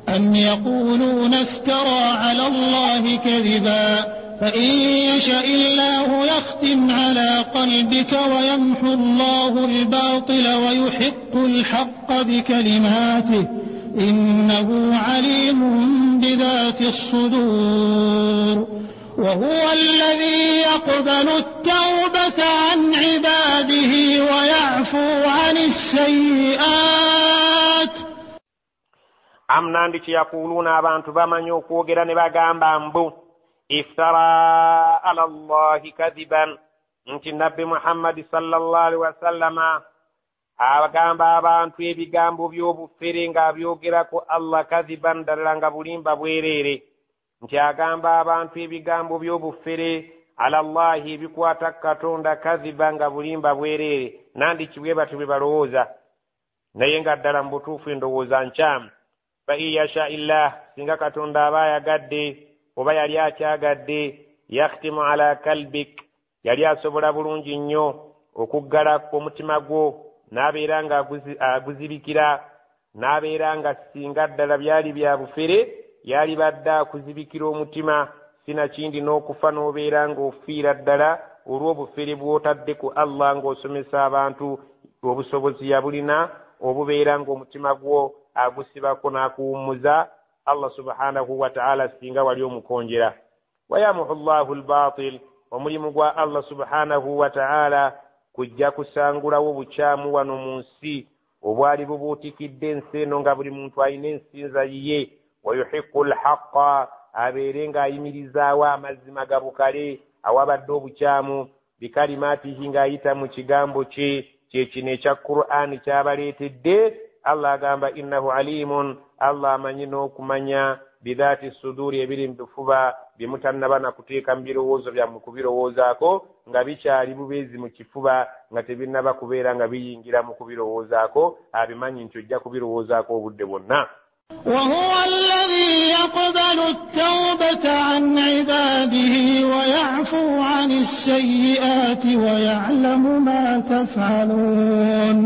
أم يقولون افترى على الله كذبا فإن يشاء الله يختم على قلبك ويمحو الله الباطل ويحق الحق بكلماته إنه عليم بذات الصدور وهو الذي يقبل التوبة عن عباده ويعفو عن السيئات am nandiki yaquluuna abantu bamanyi okwogera ne bagamba mbu iftara ala allahi kadiban nti nabbi muhammadi sallallahu alaihi wasallama agamba abantu ebigambo by'obufere ng'abyogerako Allah kadiban ddala nga bulimba bwereere nti agamba abantu ebigambo by'obufere ala allahi ebikwata katonda kadiba nga bulimba bwereere nandiki bwe bati bwe balowooza naye nga ddala mu butuufu endowooza nkyamu fa iyasha illah singa katonda aba ayagadde oba yali akyagadde yakhtimu ala kalbik yali asobola bulungi nnyo okuggala omutima gwo n'abeera nga aguzibikira n'abeera nga singa ddala byali bya bufere yali badde akuzibikira omutima sinakindi n'okufa n'obeera ng'ofiira ddala olw'obufere bw'otadde ku Allah ng'osomesa abantu obusobozi yabulina obubeera ng'omutima gwo agusibako n'akuwummuza Allah subhanahu wa ta'ala singa wali omukonjera wayamuhu llahu albatil omulimu gwa Allah subhanahu wa ta'ala kujja kusangulawo bukyamu wano mu nsi obwali bubuutikidde ensi eno nga buli muntu alina ensinza yiye wayuhiqu lhaqa abeere ng'ayimirizaawo amazima gabukale awabadde obukyamu bikalimaatihi ng'ayita mu kigambo kye kyekino ekya Qur'ani kyabaleetedde Allah agamba innahu alimun Allah amanyi n'okumanya bidhaati suduri ebiri mu bifuba byemutannaba na kuteeka mu birowoozo byammwe kubirowoozaako nga bikyali bubeezi mu kifuba nga tebinnaba kubeera nga biyingira mu kubirowoozaako abimanyi nti ojja kubirowoozaako obudde bwonna وهو الذي يقبل التوبة عن عباده ويعفو عن السيئات ويعلم ما تفعلون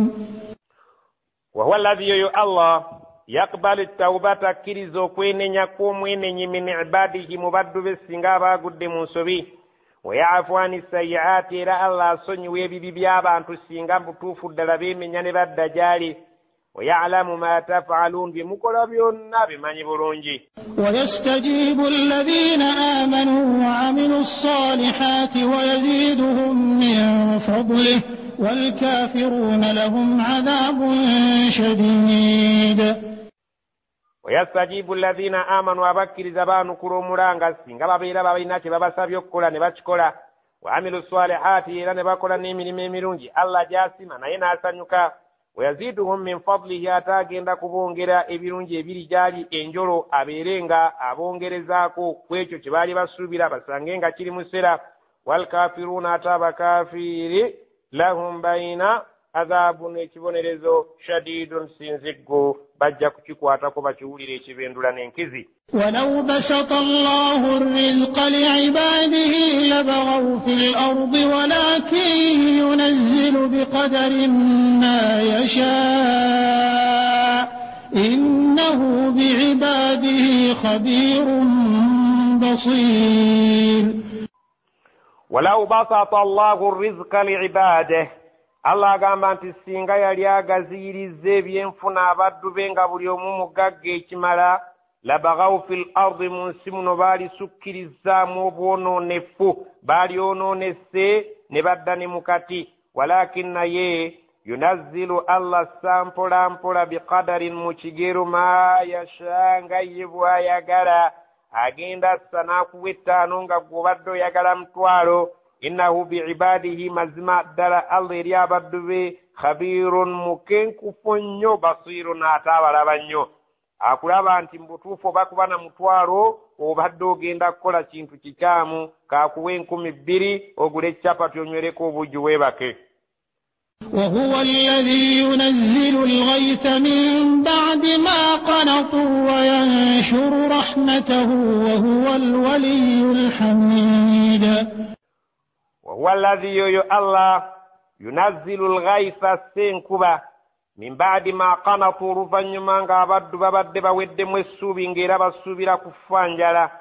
وهو الذي الله يقبل التوبة كريزو كوينيا كوموينيا من عباده مبدو بالسنغا باقود منصبي ويعفو عن السيئات إلى الله سنو يبي بيابا أنتو السنغا بطوفو الدلبي من ينبى الدجالي ويعلم ما تفعلون بمقربين بمن برونجي ويستجيب الذين آمنوا وعملوا الصالحات ويزيدهم من فضله والكافرون لهم عذاب شديد ويستجيب الذين آمنوا وبكر زبان كرومرانغا سنغا بابيلا بابينا كبابا سابيوكولا نباتشكولا وعملوا الصالحات إلى نباكولا نيمي مرونجي الله جاسما نينا سنوكا ويزيدهم من فضله atagenda kubongera ebirungi ebiri jali enjolo aberenga abongerezaako kwekyo kibali basuubira basange nga kiri musera wal kafiruna ataba kafiri lahum baina adhabun ekibonerezo shadidun sinziggo bajja kukikwatako bakiwulire ekibendula n'enkizi. ولو بسط الله الرزق لعباده لبغوا في الأرض ولكن ينزل بقدر ما يشاء إنه بعباده خبير بصير. ولو بسط الله الرزق لعباده Allah agamba nti singa yali agaziyiriza ebyenfuna abaddu be nga buli omu mugagga ekimala labaghaw fil ardi mu nsi muno baalisukkirizzaamu obwonoonefu baalyonoonese ne badda ne mukati walakin naye yunazzilu Allah sampolampola biqadarin mu kigero ma yasha nga ye bw'ayagala agenda assa n'akuwa ettaano nga gw'obadde oyagala mutwalo innahu biibadihi mazima ddala Allah eri abaddu be khabirun mukenkufu nnyo basirun ate abalaba nnyo akulaba nti mbutuufu oba kuba na mutwalo obadde ogenda kukola kintu kikyamu kaakuwa 2,000 ogule ecapati onywereko obujju weebake. وهو الذي ينزل الغيث من بعد ما قنطوا وينشر رحمته وهو الولي الحميد. وهو الذي يو الله ينزل الغيث سنكبا من بعد ما قنطوا رفنما ng'abaddu babadde baweddemu essuubi ng'era basuubira kufanjala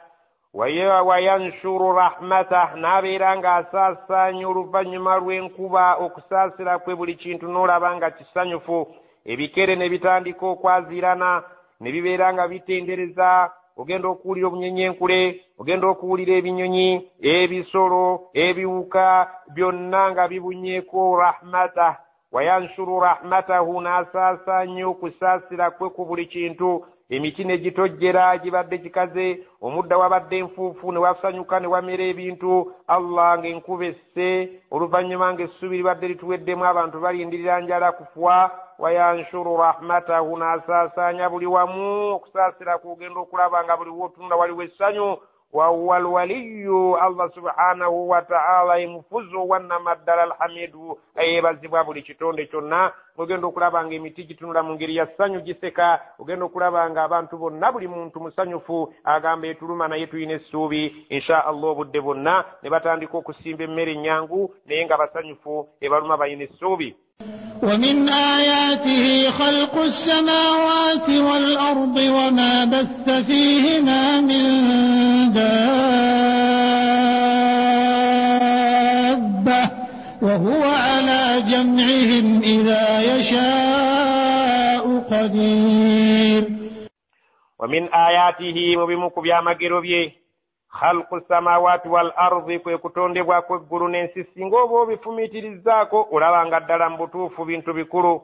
wayanshuru rahmatah n'abeera ng'asaasaanya oluvannyuma lw'enkuba okusaasira kwe buli kintu n'olaba nga kisanyufu ebikere ne bitandika okwaziirana ne bibeera nga bitendereza ogenda okuwulira omunyenyenkule ogenda okuwulira ebinyonyi ebisolo ebiwuka byonna nga bibunyeeko rahmatah wayanshuru rahmatahu n'asaasaanya okusaasira kwe ku buli kintu emiti ne gitojjera gibadde kikaze omudda wabadde enfuufu ne wasanyuka ne wamera ebintu Allah ng'enkuba esse oluvannyuma ng'essubi libadde lituweddemu abantu balindirira njala kufa wayanshuru rahmatahu n'asaasaanya buli wamu okusaasira kugenda okulaba nga buli wotunula waliwo essanyu wahuwa alwaliyu Allah subhanahu wa ta'ala emufuzi owannamaddala alhamidu eyeebazibwa buli kitonde kyonna ogenda okulaba nga emiti gitunula mu ngeri ya ssanyu giseka ogenda okulaba nga abantu bonna buli muntu musanyufu agamba etuluma naye tulina essuubi insha Allah obudde bonna ne batandika okusimba emmere ennyangu naye nga basanyufu ebaluma balina essuubi. ومن آياته خلق السماوات والأرض وما بث فيهما من دابة وهو على جمعهم إذا يشاء قدير. ومن آياته مبمك بيامجر بيه خلق السماوات والأرض kwe kutondebwa kw'eggulu n'ensi singa oba obifumiitirizaako olaba nga ddala mu butuufu bintu bikulu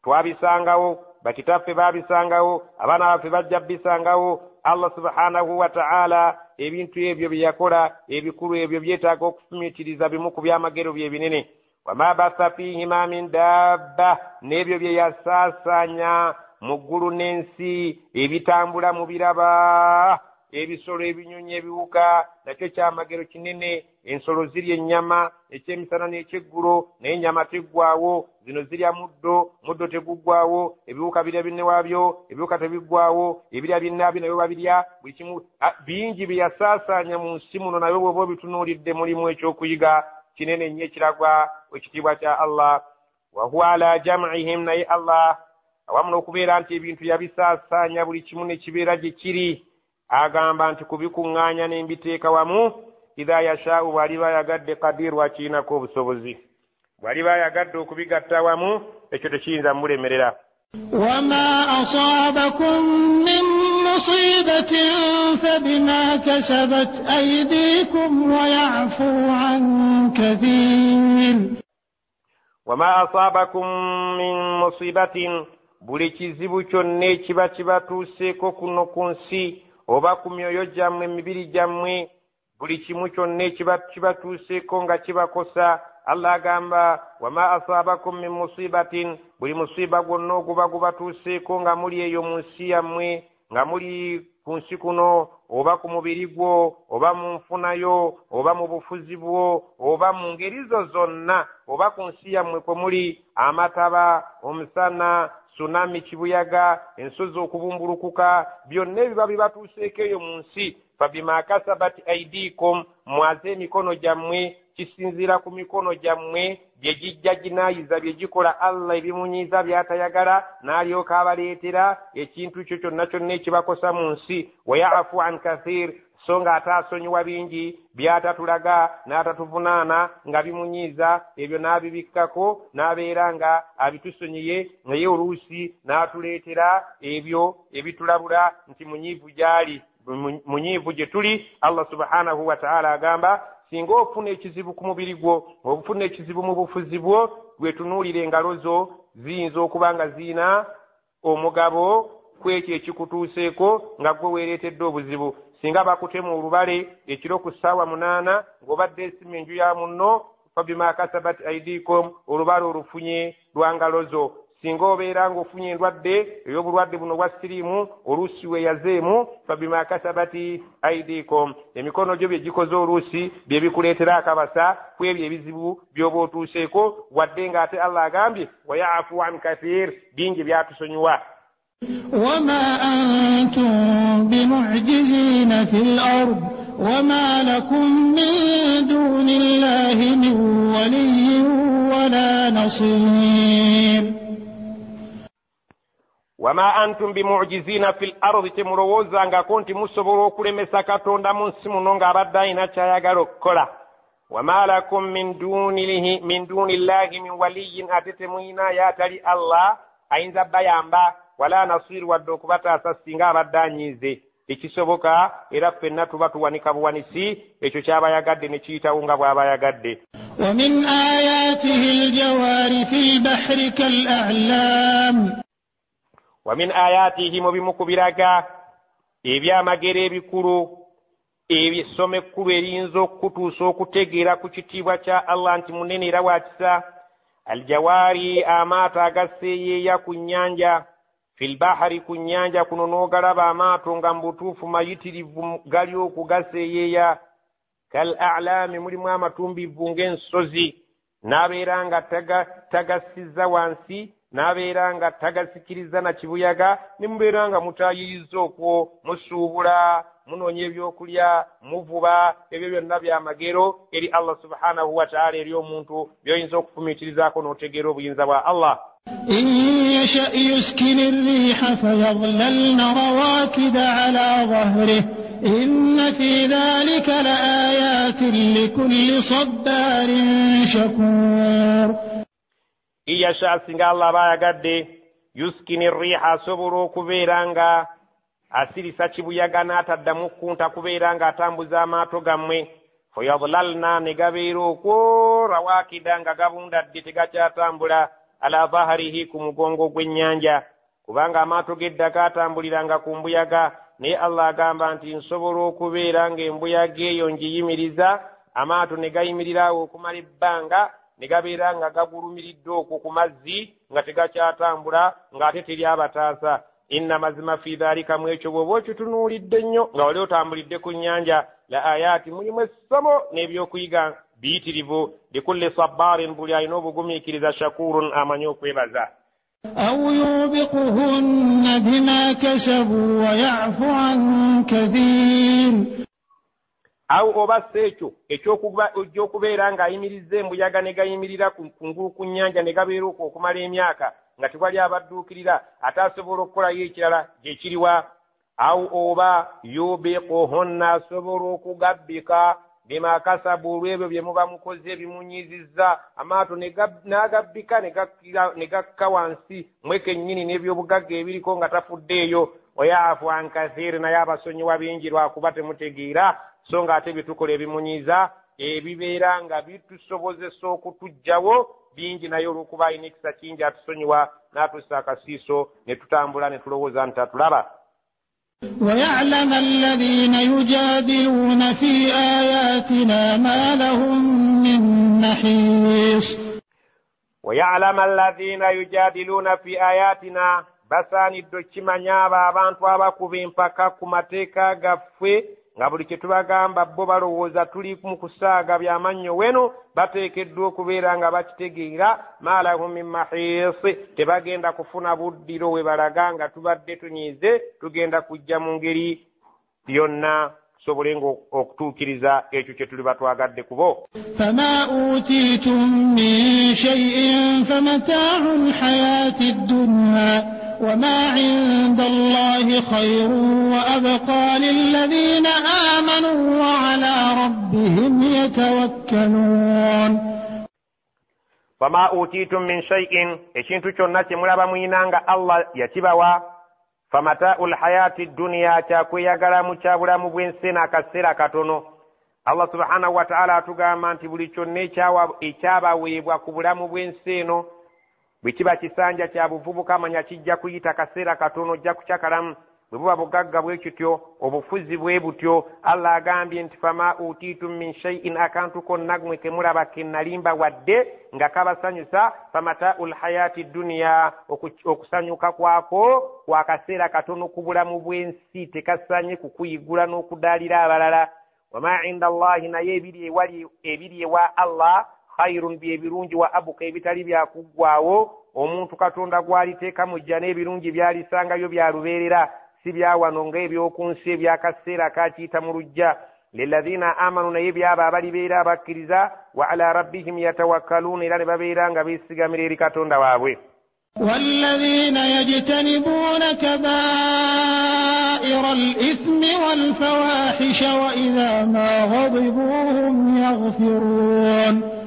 twabisangawo bakitaffe baabisangawo abaana baffe bajja bisangawo Allah subhanahu wa ta'ala ebintu ebyo bye yakola ebikulu ebyo byetaaga okufumiitiriza bimu ku byamagero bye binene wama basa fihima min dabba n'ebyo bye yasaasaanya mu ggulu n'ensi ebitambula mu biraba ebisolo ebinyonyi ebiwuka nakyo kyamagero kinene ensolo zirya ennyama ekyemisana n'ekyeggulo naye ennyama teggwaawo zino zirya muddo teguggwaawo ebiwuka birya binne waabyo ebiwuka tebiggwaawo ebirya binnaabyo nabyo babirya buli kimu bingi bye yasaasaanya mu nsi muno nabyo bw'oba obitunuulidde mulimu ekyokuyiga kinene nnyo ekiragwa ekitiibwa kya Allah wahuwa ala jam'ihim naye Allah awamu n'okubeera nti ebintu yabisaasaanya buli kimu ne kibeera gye kiri agamba nti kubikuŋŋaanya n'embiteeka wamu idha yashaa'u bw'aliba yagadde qadiru akiinako obusobozi bw'aliba yagadde okubigatta wamu ekyo tekiyinza mulemerera. وما أصابكم من مصيبة فبما كسبت أيديكم ويعفو عن كثير. وما أصابكم من مصيبة buli kizibu kyonna ekiba kibatuuseeko kuno ku nsi oba ku myoyo gyammwe emibiri gyammwe buli kimu kyonna ekiba kibatuuseeko nga kibakosa Allah agamba wama asabakum min musibatin buli musiba gwonna oguba gubatuuseeko nga muli eyo mu nsi yammwe nga muli ku nsi kuno oba ku mubiri gwo oba mu nfunayo oba mu bufuzi bwo oba mu ngeri zo zonna oba ku nsi yammwe kwe muli amataba omusana tsunami, kibuyaga, ensozi okubumbulukuka, byonna ebiba bibatuuseeko eyo mu nsi. Fabima kasabati aidikum, mwaze emikono gyammwe, kisinziira ku mikono gyammwe bye gijja ginaayiza bye gikola Allah ebimunyiiza by'atayagala, n'alyoka abaleetera ekintu ekyo kyonna kyonna ekibakosa mu nsi. Wa ya'fu an kathir, so nga ataasonyiwa bingi byatatulaga n'atatuvunaana nga bimunyiiza, ebyo n'abibikkako n'abeera nga abitusonyiye, naye oluusi n'atuleetera ebyo ebitulabula nti munyiivu gy'ali, munyiivu gye tuli. Allah subhanahu wa ta'ala agamba, singa ofuna ekizibu ku mubiri gwo, ofuna ekizibu mu bufuzi bwo, wetunuulire engalo zo, ziyinza okuba nga ziina omugabo ku ekyo ekikutuuseeko nga gwe weereetedde obuzibu. Singa bakutemu olubale ekiro ku ssaawa 8 ng'obadde esima enju ya munno, fabima kasabat aidikum, olubale olufunye lwa ngalo zo. Singa obeera ng'ofunye endwadde ey'obulwadde buno bwa siriimu, oluusi weeyazeemu, fabima kasabati aidikum, emikono gyo bye gikoze oluusi bye bikuleetera akabasa ku ebyo ebizibu by'oba otuuseeko, wadde ng'ate Allah agambye wa ya'fu an kathir, bingi byatusonyiwa. وما أنتم بمعجزين في الأرض وما لكم من دون الله من ولي ولا نصير. وما أنتم بمعجزين في الأرض, temulowooza nga konti musobola okulemesa Katonda mu nsi muno ng'abadde alina ky'ayagala okukola. وما لكم من دون الله من ولي, ate temuyina y'atali Allah ayinza bayamba, wala nasir, wadde okubataasa singa abadde anyiize. Ekisoboka era ffenna tuba tuwanika buwanisi ekyo ky'abayagadde ne kiyitawo nga bw'abayagadde. ومن آياته الجوار في البحر كالأعلام. ومن آياته, mu bimu ku biraga ebyamagero ebikulu eby'essomo ekkulu eriyinza okutuusa okutegeera ku kitiibwa kya Allah nti munene era wa kisa. Aljawaari, amaato agaseeyeeya ku nnyanja, fil bahari, ku nnyanja kuno n'ogalaba amaato nga mu butuufu mayitirivu gali okugaseeyeeya. Kal a'laami, mulimu amatumbivu ng'ensozi, n'abeera nga tagasizza wansi, n'abeera nga tagasikiriza na kibuyaga, ne mubeera nga mutayiyiza okwo, musuubula, munoonya ebyokulya, muvuba, ebyo byonna byamagero eri Allah subhanahu wa ta'ala, eri omuntu by'oyinza okufumiitirizaako n'otegeera obuyinza bwa Allah. إن يشأ يسكن الريح فيظللن رواكد على ظهره إن في ذلك لآيات لكل صبار شكور. إن يشأ, singa Allah bayagadde, yuskini riha, asobola okubeera nga asirisa kibuyaga n'ataddamu kunta, kubeera nga atambuza amaato gammwe. Fayadlalna, ne gabeera okwo rawakida nga gabundadde tegakyatambula, ala dhaharihi, ku mugongo gw'ennyanja, kubanga amaato g'eddaka atambuliranga ku mbuyaga. Naye Allah agamba nti nsobola okubeera ng'embuyaga eyo ngiyimiriza, amaato ne gayimirirawo okumala ebbanga, ne gabeera nga gagulumiridde okwo ku mazzi nga tegakyatambula, ng'ate teri abataasa. Inna mazima fi dhalika, mu ekyo bw'oba okitunuulidde nnyo nga wali otambulidde ku nnyanja, la ayati, mulimu essomo n'ebyokuyiga biyitirivu, likulli sabbaarin, buli alina obugumiikiriza, shakurun, amanyi okwebaza. أو يوبقهن بما كسبوا ويعفو عن كثير. Awo oba ekyo ekyokubeera ng'ayimirizza embuyaga ne gayimirira kungulu ku nnyanja ne gabeera okwo okumala emyaka nga tewali abadduukirira, ate asobola okukolayo ekirala gye kiriwa. Awo oba yubiquhunna, asobola okugabbika bima kasabu, olw'ebyo bye muba mukoze ebimunyizizza, amaato n'agabbika ne gakka wansi mweke nnyini n'ebyobugagga ebiriko nga tafuddeeyo. Wayaafu an kathir, naye abasonyiwa bingi lwakuba temutegeera, so nga ate bitukola ebimunyiza ebibeera nga bitusobozesa okutuggyawo bingi, naye olw'okuba alina ekisa kingi atusonyiwa n'atussa akasiiso ne tutambula ne tulowooza nti atulaba. ويعلم الذين يجادلون في آياتنا ما لهم من محيص. ويعلم الذين يجادلون في آياتنا, basaanidde okimanya abo abantu abakuba empaka ku mateeka gaffe nga buli kye tubagamba bo balowooza tuli mu kusaaga by'amannyo weno bateekeddwa okubeera nga bakitegeera ma lahum min mahiisi tebagenda kufuna buddiro we balaga nga tubadde tunyiize tugenda kujja mu ngeri yonna tusobolenga okutuukiriza ekyo kye tuli batwagadde kubo. fama utiitum min shay'in famataa'u lhayaati ddunya وما عند الله خير وأبقى للذين آمنوا وعلى ربهم يتوكلون. فما أوتيتم من شيء ekintu kyonna kye mulaba muyinanga Allah yakibawa famataa'u lhayaati dduniya kyakweyagalamu kya bulamu bw'ensi n'akaseera katono. Allah subhanahu wa ta'ala atugamba nti buli kyonna ekyabaweebwa ku bulamu bw'ensi eno bwe kiba kisanja kya buvubuka manya kijja kuyita kaseera katono ojja kukyakalamu. bwe buba bugagga bwe kityo obufuzi bwe butyo Allah agambye nti fama utiitum min shay'in akantu konna gwe kemulaba kennalimba wadde nga kabasanyusa famataa'u lhayaati dduniya okusanyuka kwako kwa kaseera katono ku bulamu bw'ensi tekasanye kukuyigula n'okudaalira abalala. wama inda Allahi naye ebiri ewa Allah khairun byebirungi wa abuka ebitali byakuggwaawo. omuntu katonda gwaliteeka mujja n'ebirungi byalisangayo byalubeerera si byawano ng'ebyokunsi ebyakaseera kakiyita mu lujja. lilladhina amanu naye byaba abalibeera abakkiriza wa ala rabbihim yatawakkaluuna era ne babeera nga beesigamira eri katonda waabwe. والذين يجتنبون كبائر الإثم والفواحش وإذا ما غضبوا هم يغفرون.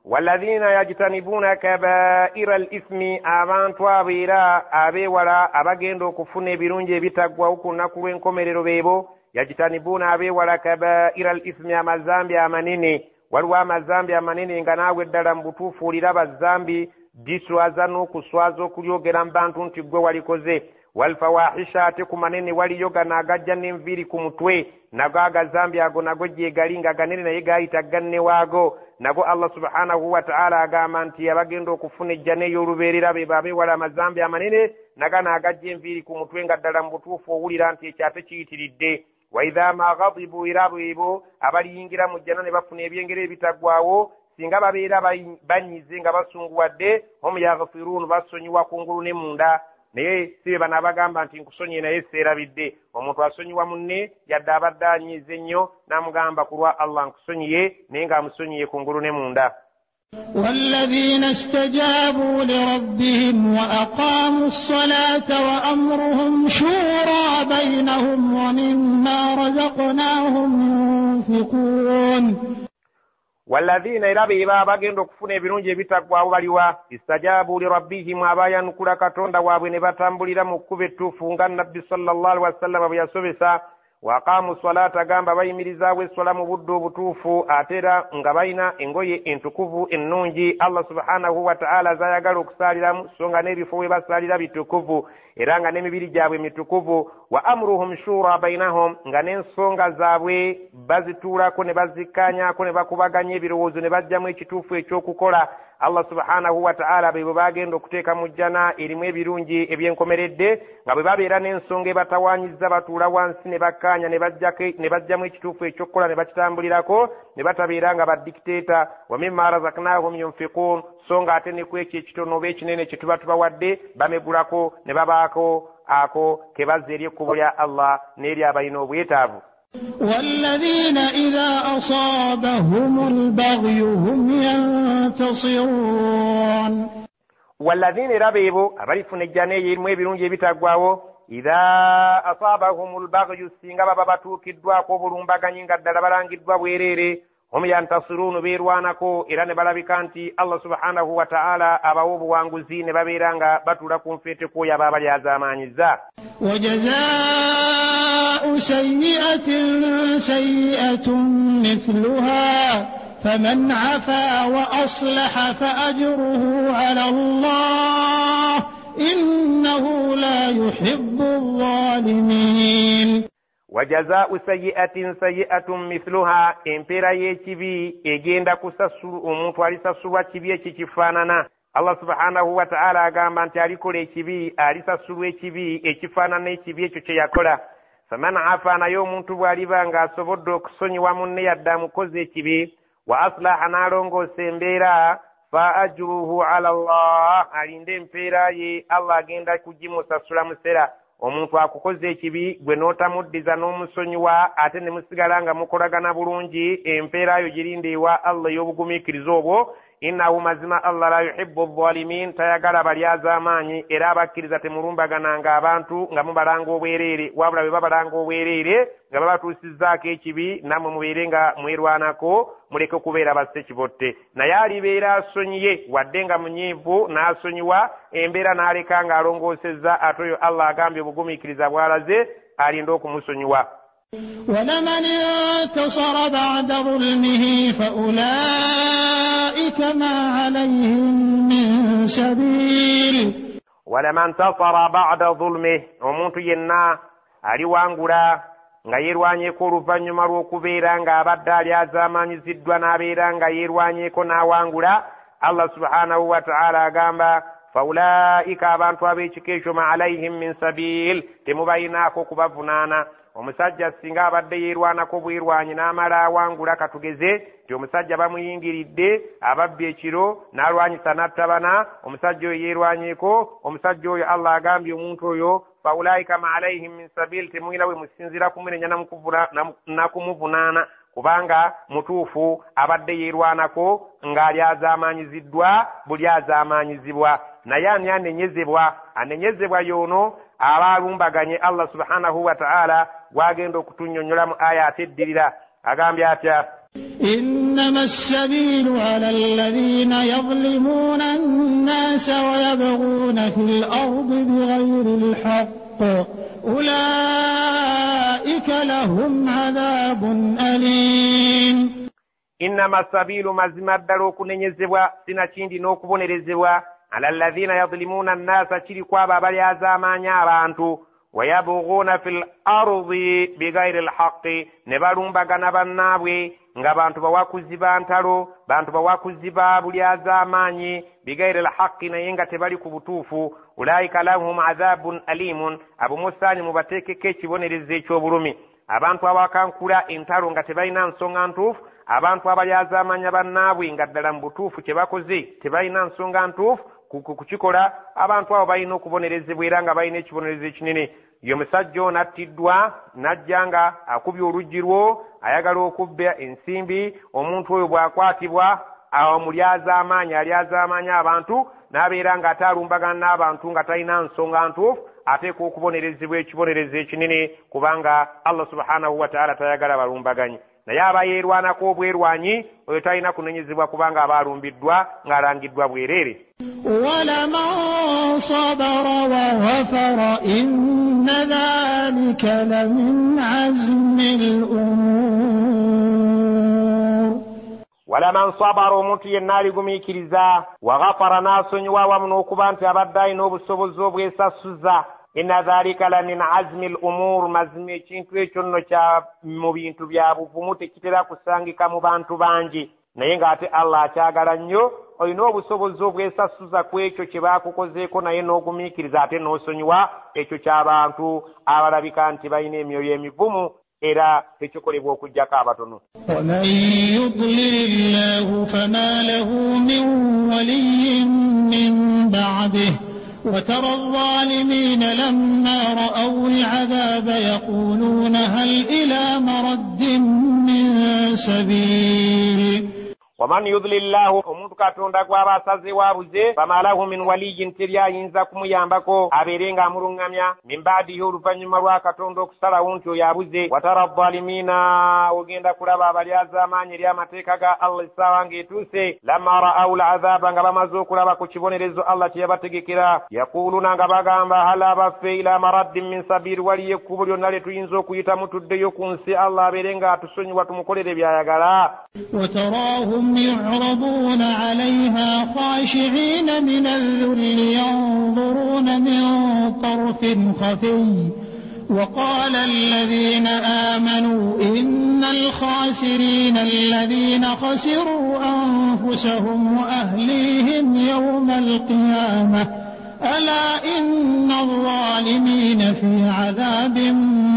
والذين يجتنبون كبائر الإثم abantu abeera abeewala abagenda okufuna ebirungi ebitaggwawo ku lunaku lw'enkomerero beebo. yajtanibuuna abeewala kabaira al-ithmi amazambi amanene. waliwo amazambi amanene nga naawe ddala mu butuufu oliraba zambi diswaza n'okuswaza okulyogera mu bantu nti gwe walikoze. walfawahisha ate ku manene waliyo gano agajja n'enviiri ku mutwe nago agazambi ago nago gyegali nga ganene naye gaayita ganne waago. nago Allah subhanahu wa ta'ala agamba nti abagenda okufuna ejjana ey'olubeerera be babeewala amazambi amanene nagano agajja enviiri ku mutwe nga ddala mu butuufu owulira nti ekyo ate kiyitiridde. wa idha ma ghadibu era bwebo abaliyingira mu jjana ne bafuna ebyengero ebitaggwaawo singa babeera banyize nga basunguwadde hum yaghfiruun basonyiwa kungulu ne munda. naye sibe bano abagamba nti nkusonyiye naye seerabidde. omuntu asonyiwa munne yadde abadde anyiize ennyo n'amugamba ku lwa Allah nkusonyiye naye ng'amusonyiye kungulu ne munda. والذين استجابوا لربهم وأقاموا الصلاة وأمرهم شورى بينهم ومما رزقناهم ينفقون. والذين era beeba abagenda okufuna ebirungi ebitaggwaawo baliwa istajabu lirabbihim abayanukula katonda waabwe ne batambulira mu kkubo ettuufu nga nabbi sallallahu alaihi wasallam bwe yasobesa. waqaamu salata agamba bayimirizaawo essola mu budde obutuufu ate era nga balina engoye entukuvu ennungi. Allah subhanahu wa ta'ala zayagala okusaaliramu so nga n'ebifo we basaalira bitukuvu era nga n'emibiri gyabwe mitukuvu. wa amruhum shura bainahum nga n'ensonga zaabwe bazituulako ne bazikkaanyaako ne bakubaganya ebirowoozo ne bajjamu ekituufu ekyokukola. Allah subhanahu wa ta'ala bwe bagenda okuteeka mu jjana erimu ebirungi ebyenkomeredde nga bwe babeera n'ensonga ebatawaanyizza batuula wansi ne bakkaanya ne bajjamu ekituufu ekyokukola ne bakitambulirako ne batabeera nga baddikiteeta. wa mimma razaqnahum yunfiquun so nga ate ne ku ekyo ekitono oba ekinene kye tuba tubawadde bamegulako ne babaako ako ke bazza eri ekkubo lya Allah n'eri abalina obwetaavu. والذين إذا أصابهم البغي هم ينتصرون. والذين ربيبوا abalifuna ejjana eyo erimu ebirungi ebitaggwaawo idha asabahum albagyu singa baba batuukiddwako obulumbaganyi nga ddala balangiddwa bwereere hum yantasirun beerwanako era ne balabika nti Allah subhanahu wa ta'ala abawa obuwanguzi ne babeera nga batuula ku nfeete kwoyo aba abali azaamaanyizza. وجزاء سيئة سيئة مثلها فمن عفا وأصلح فأجره على الله إنه لا يحب الظالمين. وجزاء سيئة سيئة مثلها empera y'ekibi egenda kusasula omuntu alisasulwa kibi ekikifaanana. Allah subhanahu wa ta'ala agamba nti alikola ekibi alisasulwa ekibi ekifaanana ekibi ekyo kye yakola. faman afa naye omuntu bw'aliba ng'asobodde okusonyiwa munne yadde amukoze ekibi wa aslaha n'alongoosa embeera fa ajruhu ala Allah alinde empeera ye Allah agenda kugimusasula musera. Omuntu akukoze ekibi gwe n'otamuddiza n'omusonyiwa ate ne musigala nga mukolagana bulungi empeera yo girinde ewa Allah y'obugumiikiriza obwo. Innahu mazima Allah la yuhibbu adh-dhalimin tayagala balyaza amaanyi era abakkiriza temulumbagananga abantu nga mubalanga obwereere wabula bwe babalanga obwereere nga babatuusizzaako ekibi nammwe mubeere nga mwerwanako muleke okubeera bassekibotte. Naye alibeera asonyiye wadde nga munyiivu n'asonyiwa embeera n'aleka ng'alongoosezza ate oyo Allah agambye obugumiikiriza bw'alaze alinda okumusonyiwa. ولمن انتصر بعد ظلمه فأولئك ما عليهم من سبيل. ولمن انتصر بعد ظلمه omuntu yenna aliwangula nga yerwanyeeko oluvannyuma lw'okubeera ng'abadde alyazaamaanyiziddwa n'abeera nga yerwanyeeko n'awangula. Allah subhanahu wa ta'ala agamba faulaika abantu ab'ekika ekyo ma alayhim min sabil temubayinaako kubavunaana. Omusajja singa abadde yeerwanako bwerwanyi n'amala awangula katugeze nti omusajja bamuyingiridde ababbye ekiro n'alwanyisa n'attabana omusajja oyo yeerwanyeeko omusajja oyo Allah agambye omuntu oyo faulaika ma alayhim min sabil temuyina bwe musinzira kumunenya nakumuvunaana kubanga mutuufu abadde yeerwanako ng'alyazaamaanyiziddwa buli azaamaanyizibwa. Naye ani anenyezebwa y'ono aba alumbaganye Allah subhanahu wa ta'ala wagenda okutunnyonnyola mu aya ate eddirira agambye atya إنما السبيل على الذين يظلمون الناس ويبغون في الأرض بغير الحق أولئك لهم عذاب أليم. إنما السبيل mazima ddala okunenyezebwa sina kindi n'okubonerezebwa ala alladhina yadhlimuna an-nasa kiri kwabo abalyazaamaanya abantu wayabghuna fil ardi bighairi al-haqqi ne balumbagana bannaabwe nga bantu bawakuziba ntalo bantu bawakuziba bulyazaamaanyi bighairi al-haqqi naye nga tebali ku butuufu. Ulaika lahum adhabun alimun abo musaani mubateekeko ekibonerezo eky'obulumi. Abantu abakankula entalo nga tebalina nsonga ntuufu abantu abalyazaamaanya bannaabwe nga ddala mu butuufu kye bakoze tebalina nsonga ntuufu kukikola abantu abo balina okubonerezebwa era nga balina ekibonerezo ekinene. Ye omusajja ono attiddwa n'ajja nga akubye oluggi lwo ayagala okubba ensimbi. Omuntu oyo bw'akwatibwa awo mulyazaamaanyi alyazaamaanya abantu n'abeera nga atalumbagana n'abantu nga talina nsonga ntuufu ateeka okubonerezebwa ekibonerezo ekinene kubanga Allah subhanahu wa ta'ala tayagala balumbaganyi. Naye aba yeerwanako obwerwanyi oyo talina kunenyezebwa kubanga aba alumbiddwa ng'alangiddwa bwereere. ولمن صبر وغفر إن ذلك لمن عزم الأمور. ولمن صبر omuntu yenna aligumiikiriza waghafara n'asonyiwa wamu n'okuba nti abadde alina obusobozi obwesasuza. Inna dhalika la min azmi al-umur mazima ekintu ekyo nno kya mu bintu bya buvumu tekitera kusangika mu bantu bangi naye ng'ate Allah akyagala nnyo olina obusobozi obwesasuza ku ekyo kye baakukozeeko naye n'ogumiikiriza ate n'osonyiwa ekyo ky'abantu abalabika nti balina emyoyo emivumu era tekikolebwa okuggyako abatono. ومن يضلل الله فما له من ولي من بعده وترى الظالمين لما رأوا العذاب يقولون هل إلى مرد من سبيل. ومن يضلل الله omuntu katonda gw'aba asaze waabuze fama lahu min waliyin teri ayinza kumuyambako abeere nga amulungamya min baadihi oluvannyuma lwa katonda okusalawo nti oyo abuze. watara zalimina ogenda kulaba abalyazaamaanyi eri amateeka ga Allah essaawa ng'etuuse lamma ra'awu al-azaba nga bamaze okulaba ku kibonerezo Allah kye yabategekera yakuuluna nga bagamba hala baffe ila maraddin min sabiiri waliyo ekkubo lyonna lye tuyinza okuyitamu tuddeyo ku nsi Allah abeere nga atusonyiwa tumukolere by'ayagala. وتراهم يعرضون عليها خاشعين من الذل ينظرون من طرف خفي وقال الذين آمنوا إن الخاسرين الذين خسروا أنفسهم وأهليهم يوم القيامة ألا إن الظالمين في عذاب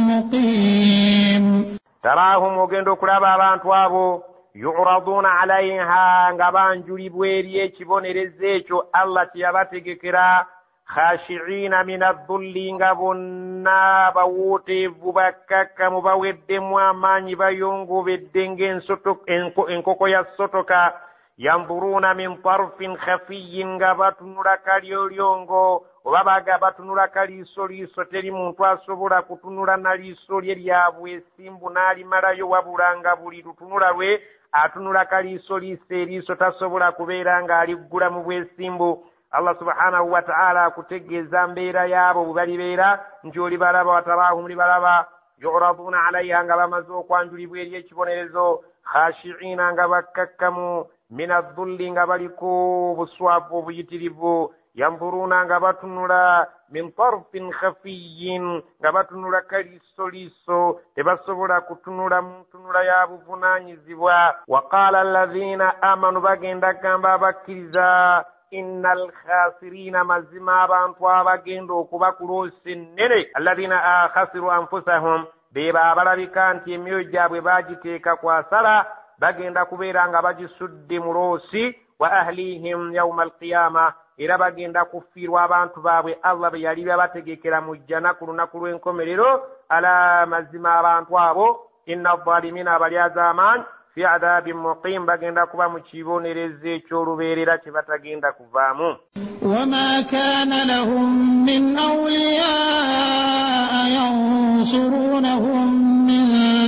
مقيم تراهم وجندو كلابا بانتوابو يعرضون عليها غبانجولي بويري كيبونيرزيچو الله تياباتيكرا خاشعين من الذل غبنا باوتي بوبكك مباودمو اماني بايونغو بدنجن سوتوك انكوكو يا سوتوكا ينظرون من طرف خفي غباتنورا كاليوليونغو obabaga batunula kaliiso liiso teri muntu asobola kutunula na liiso lye lyabwe esimbu n'alimalayo wabula nga buli lutunula lwe atunula kaliiso liiso tasobola kubeera ng'aliggula mu bwesimbu. Allah subhanahu wa ta'ala akutegeeza mbeera yaabo bwe balibeera nti oli balaba wataraahum libalaba yu'raduuna alayha nga bamaze okwanjulibwa eri ekibonerezo khashi'iina nga bakkakkamu min adh-dhulli nga baliko buswavu obuyitirivu yanzuruna nga batunula min tarfin khafiyyin nga batunula kaliiso tebasobola kutunula mu ntunula ya buvunaanyizibwa. Waqala alladhina amanu bagenda gamba abakkiriza innal khasirina mazima abantu abagenda okuba kuloosa ennene alladhina khasiru anfusahum beba abalabika nti emyoyo gyabwe bagiteeka kwasala bagenda kubeera nga bagisudde mu loosi wa ahlihim yawma alqiyama era bagenda kufiirwa abantu baabwe Allah be yali bategekera mu jjana ku lunaku lw'enkomerero. Ala mazima abantu abo inna adh-dhalimina abalyazaamaanyi fi adhabin muqim bagenda kuba mu kibonerezo eky'olubeerera kye batagenda kuvaamu. وما كان لهم من أولياء ينصرونهم من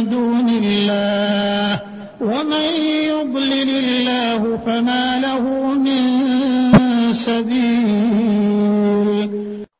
دون الله ومن يضلل الله فما له من سبيل.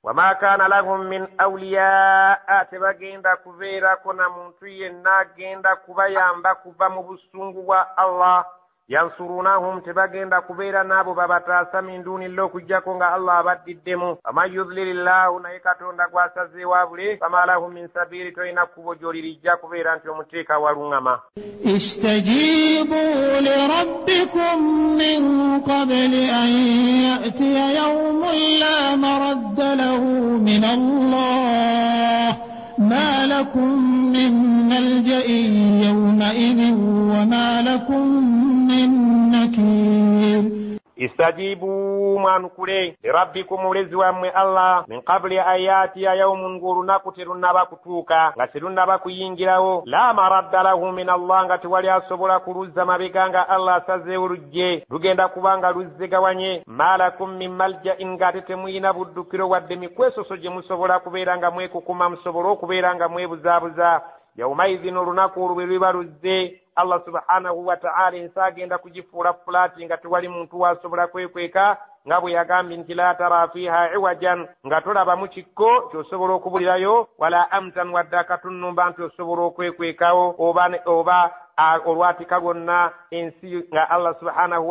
وما كان لهم من أولياء تبغيندا كفيرا كنا منتوي ناغيندا كبايامبا كبا مبسونغوا الله ينصرونهم تبغيندا كفيرا نابو باباتاسا من دون الله كجاكو nga Allah abadiddemu. Ama yudlilillahu naye Katonda gwasaze wabule fama lahum min sabili toyina kubo gyolirijja kubeera nti omuteeka waluŋŋama. استجيبوا لربكم من قبل أن يأتي يوم لا مرد له من الله ما لكم من ملجأ يومئذ وما لكم من نكير. استجيبوا manukule لربكم mulezi wammwe Allah min qabli ayati ya yawmun ngulunaku terunaba kutuuka nga terunaba kuyingirawo la maradda lahu min Allah nga tewali asobola kuluzza mabega nga Allah asazeewo lujje lugenda kubanga luzzegawanye malakum min malja'in nga tetemuyina buddukiro wadde mikwesoso gye musobola kubeera nga mwekukuma musobola okubeera nga mwebuzaabuza. Yawmaidhin olunaku olwo bwe luba luzze Allah subhanahu wa ta'ala ensi agenda kugifuula fulaati nga tewali muntu wasobola kwekweka nga bwe yagambye nti la tara fiha iwajan nga tolabamu kikko kyosobola okubulirayo wala amtan wadde akatunnumba nti osobola okwekwekawo oba olwatika lwonna ensi nga Allah subhanahu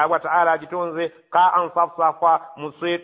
wa ta'ala agitonze ka ansafsafa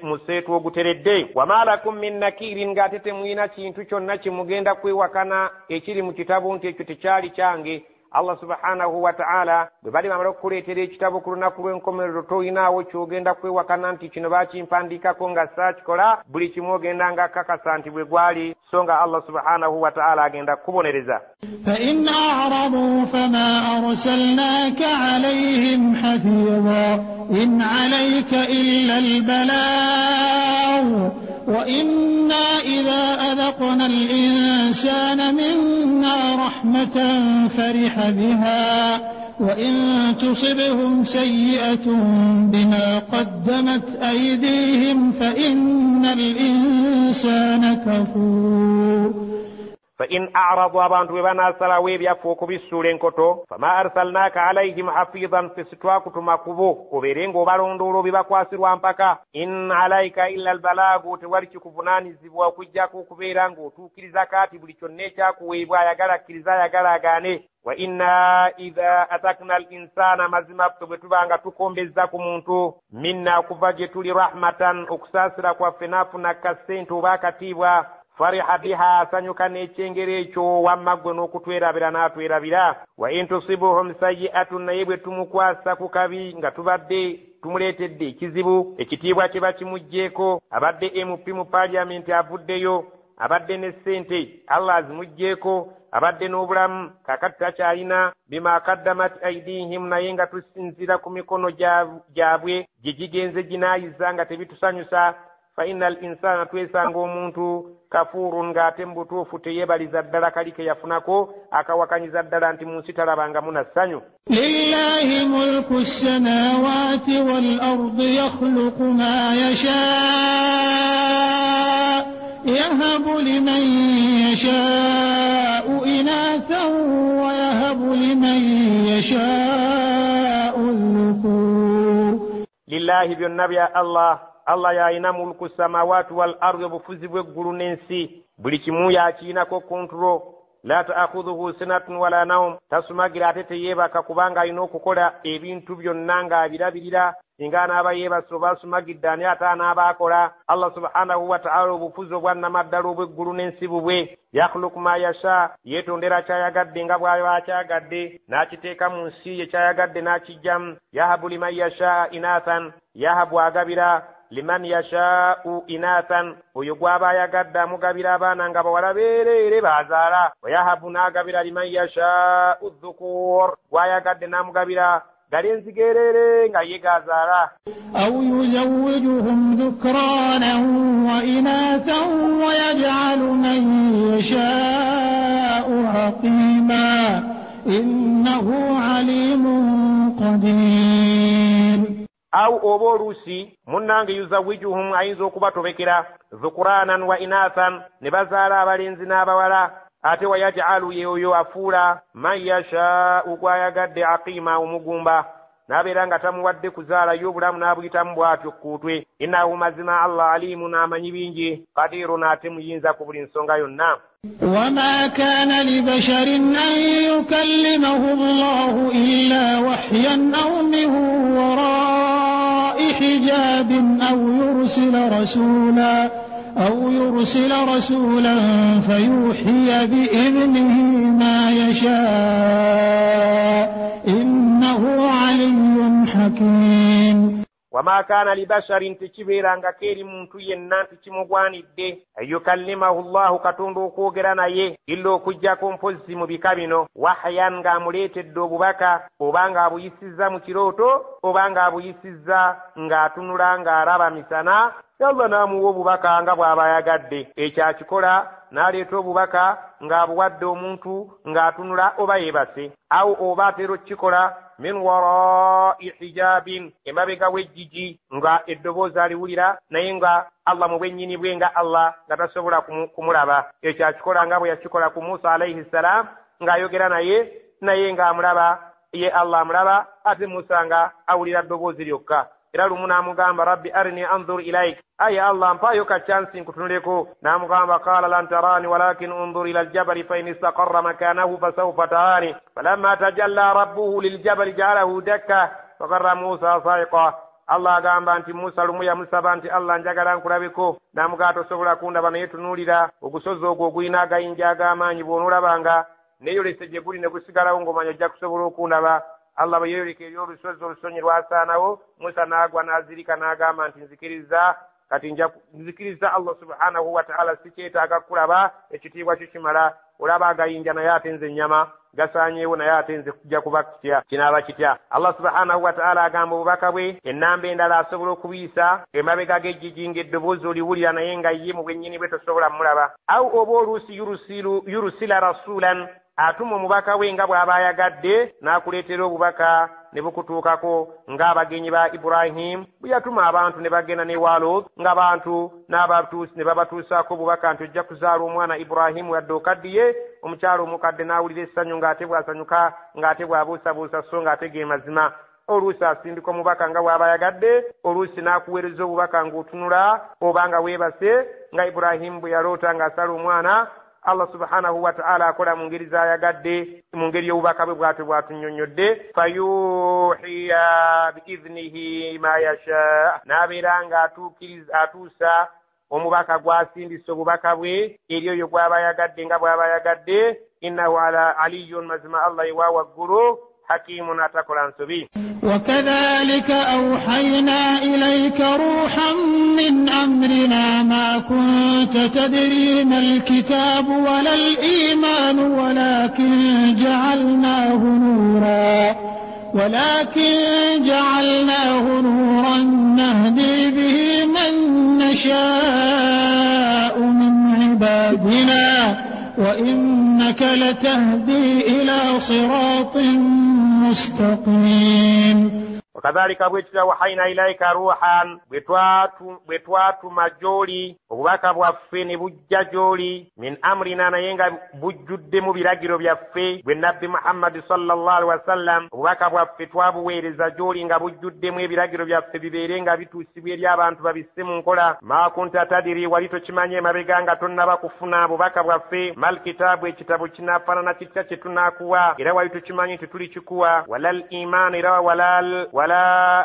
museetu oguteredde. Wama lakum min nakirin nga ate temuyina kintu kyonna kimugenda kwewakana ekiri mu kitabu nti ekyo tekyali kyange. Allah subhanahu wa ta'ala bwe bali bamala okukuleetera ekitabo ku lunaku lw'enkomerero toyinaawo kyogenda kwewakana nti kino baakimpandiikako nga saakikola buli kimu ogenda nga kakasa nti bwe gwali so nga Allah subhanahu wa ta'ala agenda kubonereza. فإن أعرضوا فما أرسلناك عليهم حفيظا إن عليك إلا البلاغ وإنا إذا أذقنا الإنسان منا رحمة فرح بها وإن تصبهم سيئة بما قدمت أيديهم فإن الإنسان كفور. فإن أعرضوا abantu bebanasala webyafu okubisuula enkoto fama arsalnaka alayhim hafizan fesitwakutuma kubo obeere ng'obalondoola obibakwasirwa mpaka in alayka illa albalagu tewali kikuvunaanizibwa okujjako okubeera ng'otuukiriza kaati buli kyonna ekyakuweebwa ayagala akkiriza ayagala agaane. Wa inna idha atakna al-insana mazima bwe tubanga tukombezza ku muntu minna okuva gye tuli rahmatan okusaasira kwaffe naafuna kasente oba akatiibwa fariha biha asanyuka n'ekyengero ekyo wamma ggwe n'okutwerabira n'atwerabira. Wa in tusibuhum sayyi'atun naye bwe tumukwasa ku kabi nga tubadde tumuleetedde ekizibu ekitiibwa kye bakimugjeeko abadde MP mu paliamenti avuddeyo abadde ne ssente Allah azimugjeeko abadde n'obulamu kakati takyalina bima kaddamat aidihim naye nga tusinzira ku mikono gyabwe gye gigenze ginaayiza nga tebitusanyusa fa innal insana twesanga omuntu kafurun ng'ate mu butuufu teyeebaliza ddala kali ke yafunako akawakanyiza ddala nti mu nsi talabangamu na ssanyu. lillahi mulku samawati wal ardi yakhluqu ma yasha yahabu liman yasha'u inathan wa yahabu liman yasha'u dhukur. lillahi byonna bya Allah yalina mulku samawati wal ardi obufuzi bw'eggulu n'ensi buli kimu yakiinako kontrol la ta'khudhuhu sinatun wala nawm tasumagira ate teyeebaka kubanga alina okukola ebintu byonna ng'abirabirira singa anaaba yeebase oba asumagidde ani ate anaaba akola. Allah subhanahu wa ta'ala obufuzi obwannamaddala obw'eggulu n'ensi bubwe yakhluqu ma yasha yeetondera kyayagadde nga bw'aba akyagadde n'akiteeka mu nsi ye kyayagadde n'akijjamu yahabu liman yasha inathan yahabu agabira liman yasha'u inathan oyo gw'aba ayagadde amugabira abaana nga bawala beereere baazaala wayahabu n'agabira liman yasha'u dhukur gw'ayagadde n'amugabira galenzigeerere nga ye gaazaala. aw yuzawwijuhum dhukranan wa inathan wa yaj'alu man yasha'u aqima innahu alimun qadir. aw oba oluusi munnange yuzawijuhum ayinza okubatobekera dhukuranan wa inathan ne bazaala abalenzi n'abawala ate wayaj'alu yeoyo afuula man yashaa'u gwayagadde aqima omugumba n'abeera nga tamuwadde kuzaalayo obulamu n'abuyitamu bw'atyo kuutwe. innahu mazima Allah alimun amanyi bingi qadirun ate muyinza ku buli nsonga yonna. وما كان لبشر أن يكلمه الله إلا وحيا أو من وراء حجاب أو يرسل رسولا فيوحي بإذنه ما يشاء إنه علي حكيم. وما كان لبشر تكبيرا كيري muntu yenna tikimugwanidde ayukallimahu Allah katonda okwogera naye illa okujjako mpozi mu bika bino wahyan ng'amuleetedde obubaka oba ng'abuyisizza mu kirooto oba ng'abuyisizza ng'atunula ng'alaba misana Allah n'amuwa obubaka nga bw'aba ayagadde ekyo akikola n'aleeta obubaka ng'abuwadde omuntu ng'atunula oba yeebase awo oba atera okukikola min wara'i hijabin emabega w'ejjigi nga eddoboozi aliwulira naye nga Allah mu bwennyini bwe nga Allah nga tasobola kumulaba ekyo akikola nga bwe yakikola ku Musa alayhi salam ng'ayogera naye ng'amulaba ye Allah amulaba ate Musa nga awulira ddoboozi lyokka. Era lumu n'amugamba rabbi arini anzur ilaik aye Allah mpaayo ka chansi nkutunuleko n'amugamba qala lan tarani walakin unzur ila aljabali fa in istaqarra makanahu fasawfa tarani falamma tajalla rabbuhu liljabali ja'alahu dakka faqarra Musa sa'iqa. Allah agamba nti Musa lumu yamusaba nti Allah njagala nkulabeko n'amugamba tosobola kundaba naye tunuulira ogusozi ogwo ogulina agayinja ag'amaanyi bw'onoolabanga neeyolese gye guli ne gusigalawo ng'omanya ojja kusobola okundaba. Allah bwe yeeyoleka eri olusozi olusonyi lwasaanawo Musa n'agwa n'azirika n'agamba nti nzikiriza kati nzikiriza Allah subhanahu wa ta'ala sikyetaaga kulaba ekitiibwa kyo kimala olaba agayinja naye ate nze ennyama gasaanyeewo naye ate nze kujja kuba kitya kinaaba kitya. Allah subhanahu wa ta'ala agamba obubaka bwe ennamba endala asobola okubiyisa emabega g'ejjigi ng'eddoboozi oliwulira naye nga ye mu bwennyini bwe tosobola mulaba. aw oba oluusi yurusila rasulan atuma omubaka we nga bw'aba ayagadde n'akuleetera obubaka ne bukutuukako ng'abagenyi ba Ibrahim bwe yatuma abantu ne bagenda ne Lot ng'abantu n'abatuusi ne babatuusaako obubaka nti ojja kuzaala omwana Ibrahimu yadde okaddiye omukyalo omukadde n'awulira essanyu ng'ate bw'asanyuka ng'ate bw'abuusabuusa so ng'ate ge mazima. oluusi asindika omubaka nga bw'aba ayagadde oluusi n'akuweereza obubaka ng'otunula oba nga weebase nga Ibrahimu bwe yaloota ng'asala omwana. Allah subhanahu wa ta'ala akola mu ngeri z'ayagadde mu ngeri y'obubaka bwe bw'atyo bw'atunnyonnyodde fayuhiya biiznihi ma yasha n'abeera nga atuusa omubaka gw'asindisa obubaka bwe eri oyo gw'aba ayagadde nga bw'aba ayagadde innahu ala aliyun mazima Allah ewa waggulu hakimun atakola nsobi. وكذلك أوحينا إليك روحا من أمرنا ما كنت تدري ما الكتاب ولا الإيمان ولكن جعلناه نورا نهدي به من نشاء من عبادنا وإنك لتهدي إلى صراط مستقيم. وكذلك bwetula wahayina ilaika ruhan bwetwatu majoli obubaka bwaffe ne bujja joli min amrina naye nga bujjudde mu biragiro byaffe bwe nabbi Muhammad sallallahu alaihi wasallam obubaka bwaffe twabuweereza joli nga bujjuddemu ebiragiro byaffe bibeere nga bituusibwa eri abantu babisse mu nkola ma kunta tadiri wali tokimanye emabega nga tonnaba kufuna obubaka bwaffe mal kitaabu ekitabo kinafaanana kitya kye tunaakuwa era wali tokimanyi tetulikikuwa walal iman era wala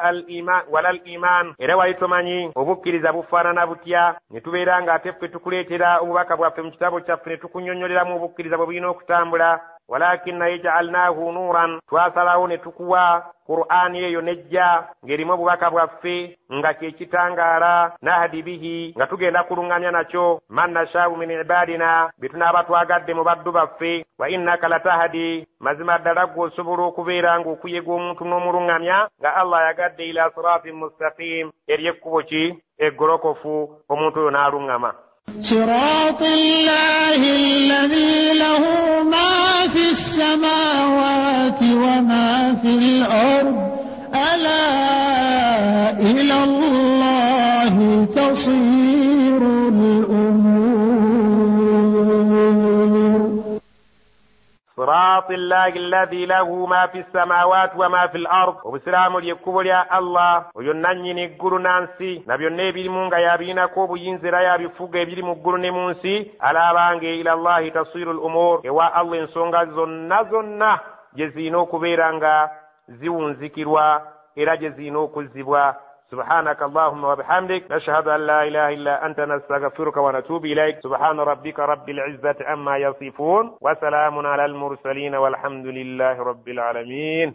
al-iman era wali tomanyi obukkiriza bufaanana butya ne tubeera nga ate ffe tukuleetera obubaka bwaffe mu kitabo kyaffe ne tukunnyonnyoleramu obukkiriza bwe bulina okutambula walakin yaj'alnahu nuran twasalawo ne tukuwa Qur'ani eyo nejja ng'erimu obubaka bwaffe nga kyekitangaala nahdi bihi nga tugenda kulungamya nakyo man nashaabu min ibadina bye tunaaba twagadde mu baddu baffe wa innaka latahdi mazima ddala gwe osobola okubeera ng'okuyega omuntu n'omulungamya nga Allah yagadde ila siratin mustaqim eri ekkubo ki eggolokofu omuntu oyo n'aluŋŋama. صراط الله الذي له ما في السماوات وما في الأرض ألا إلى الله تصير الأمور. صراط الله الذي له ما في السماوات وما في الأرض وبسلام ليكوب يا الله وينني نقول نانسي نبي النبي منغا يابينا كوب ينزل يابي فوق يبيل مقول نمونسي على بانغي إلى الله تصير الأمور يوا الله نسونغا زنا جزينو كبيرانغا زيون ذكروا إلى جزينو كذبوا سبحانك اللهم وبحمدك نشهد أن لا إله إلا أنت نستغفرك ونتوب إليك سبحان ربك رب العزة عما يصفون وسلام على المرسلين والحمد لله رب العالمين.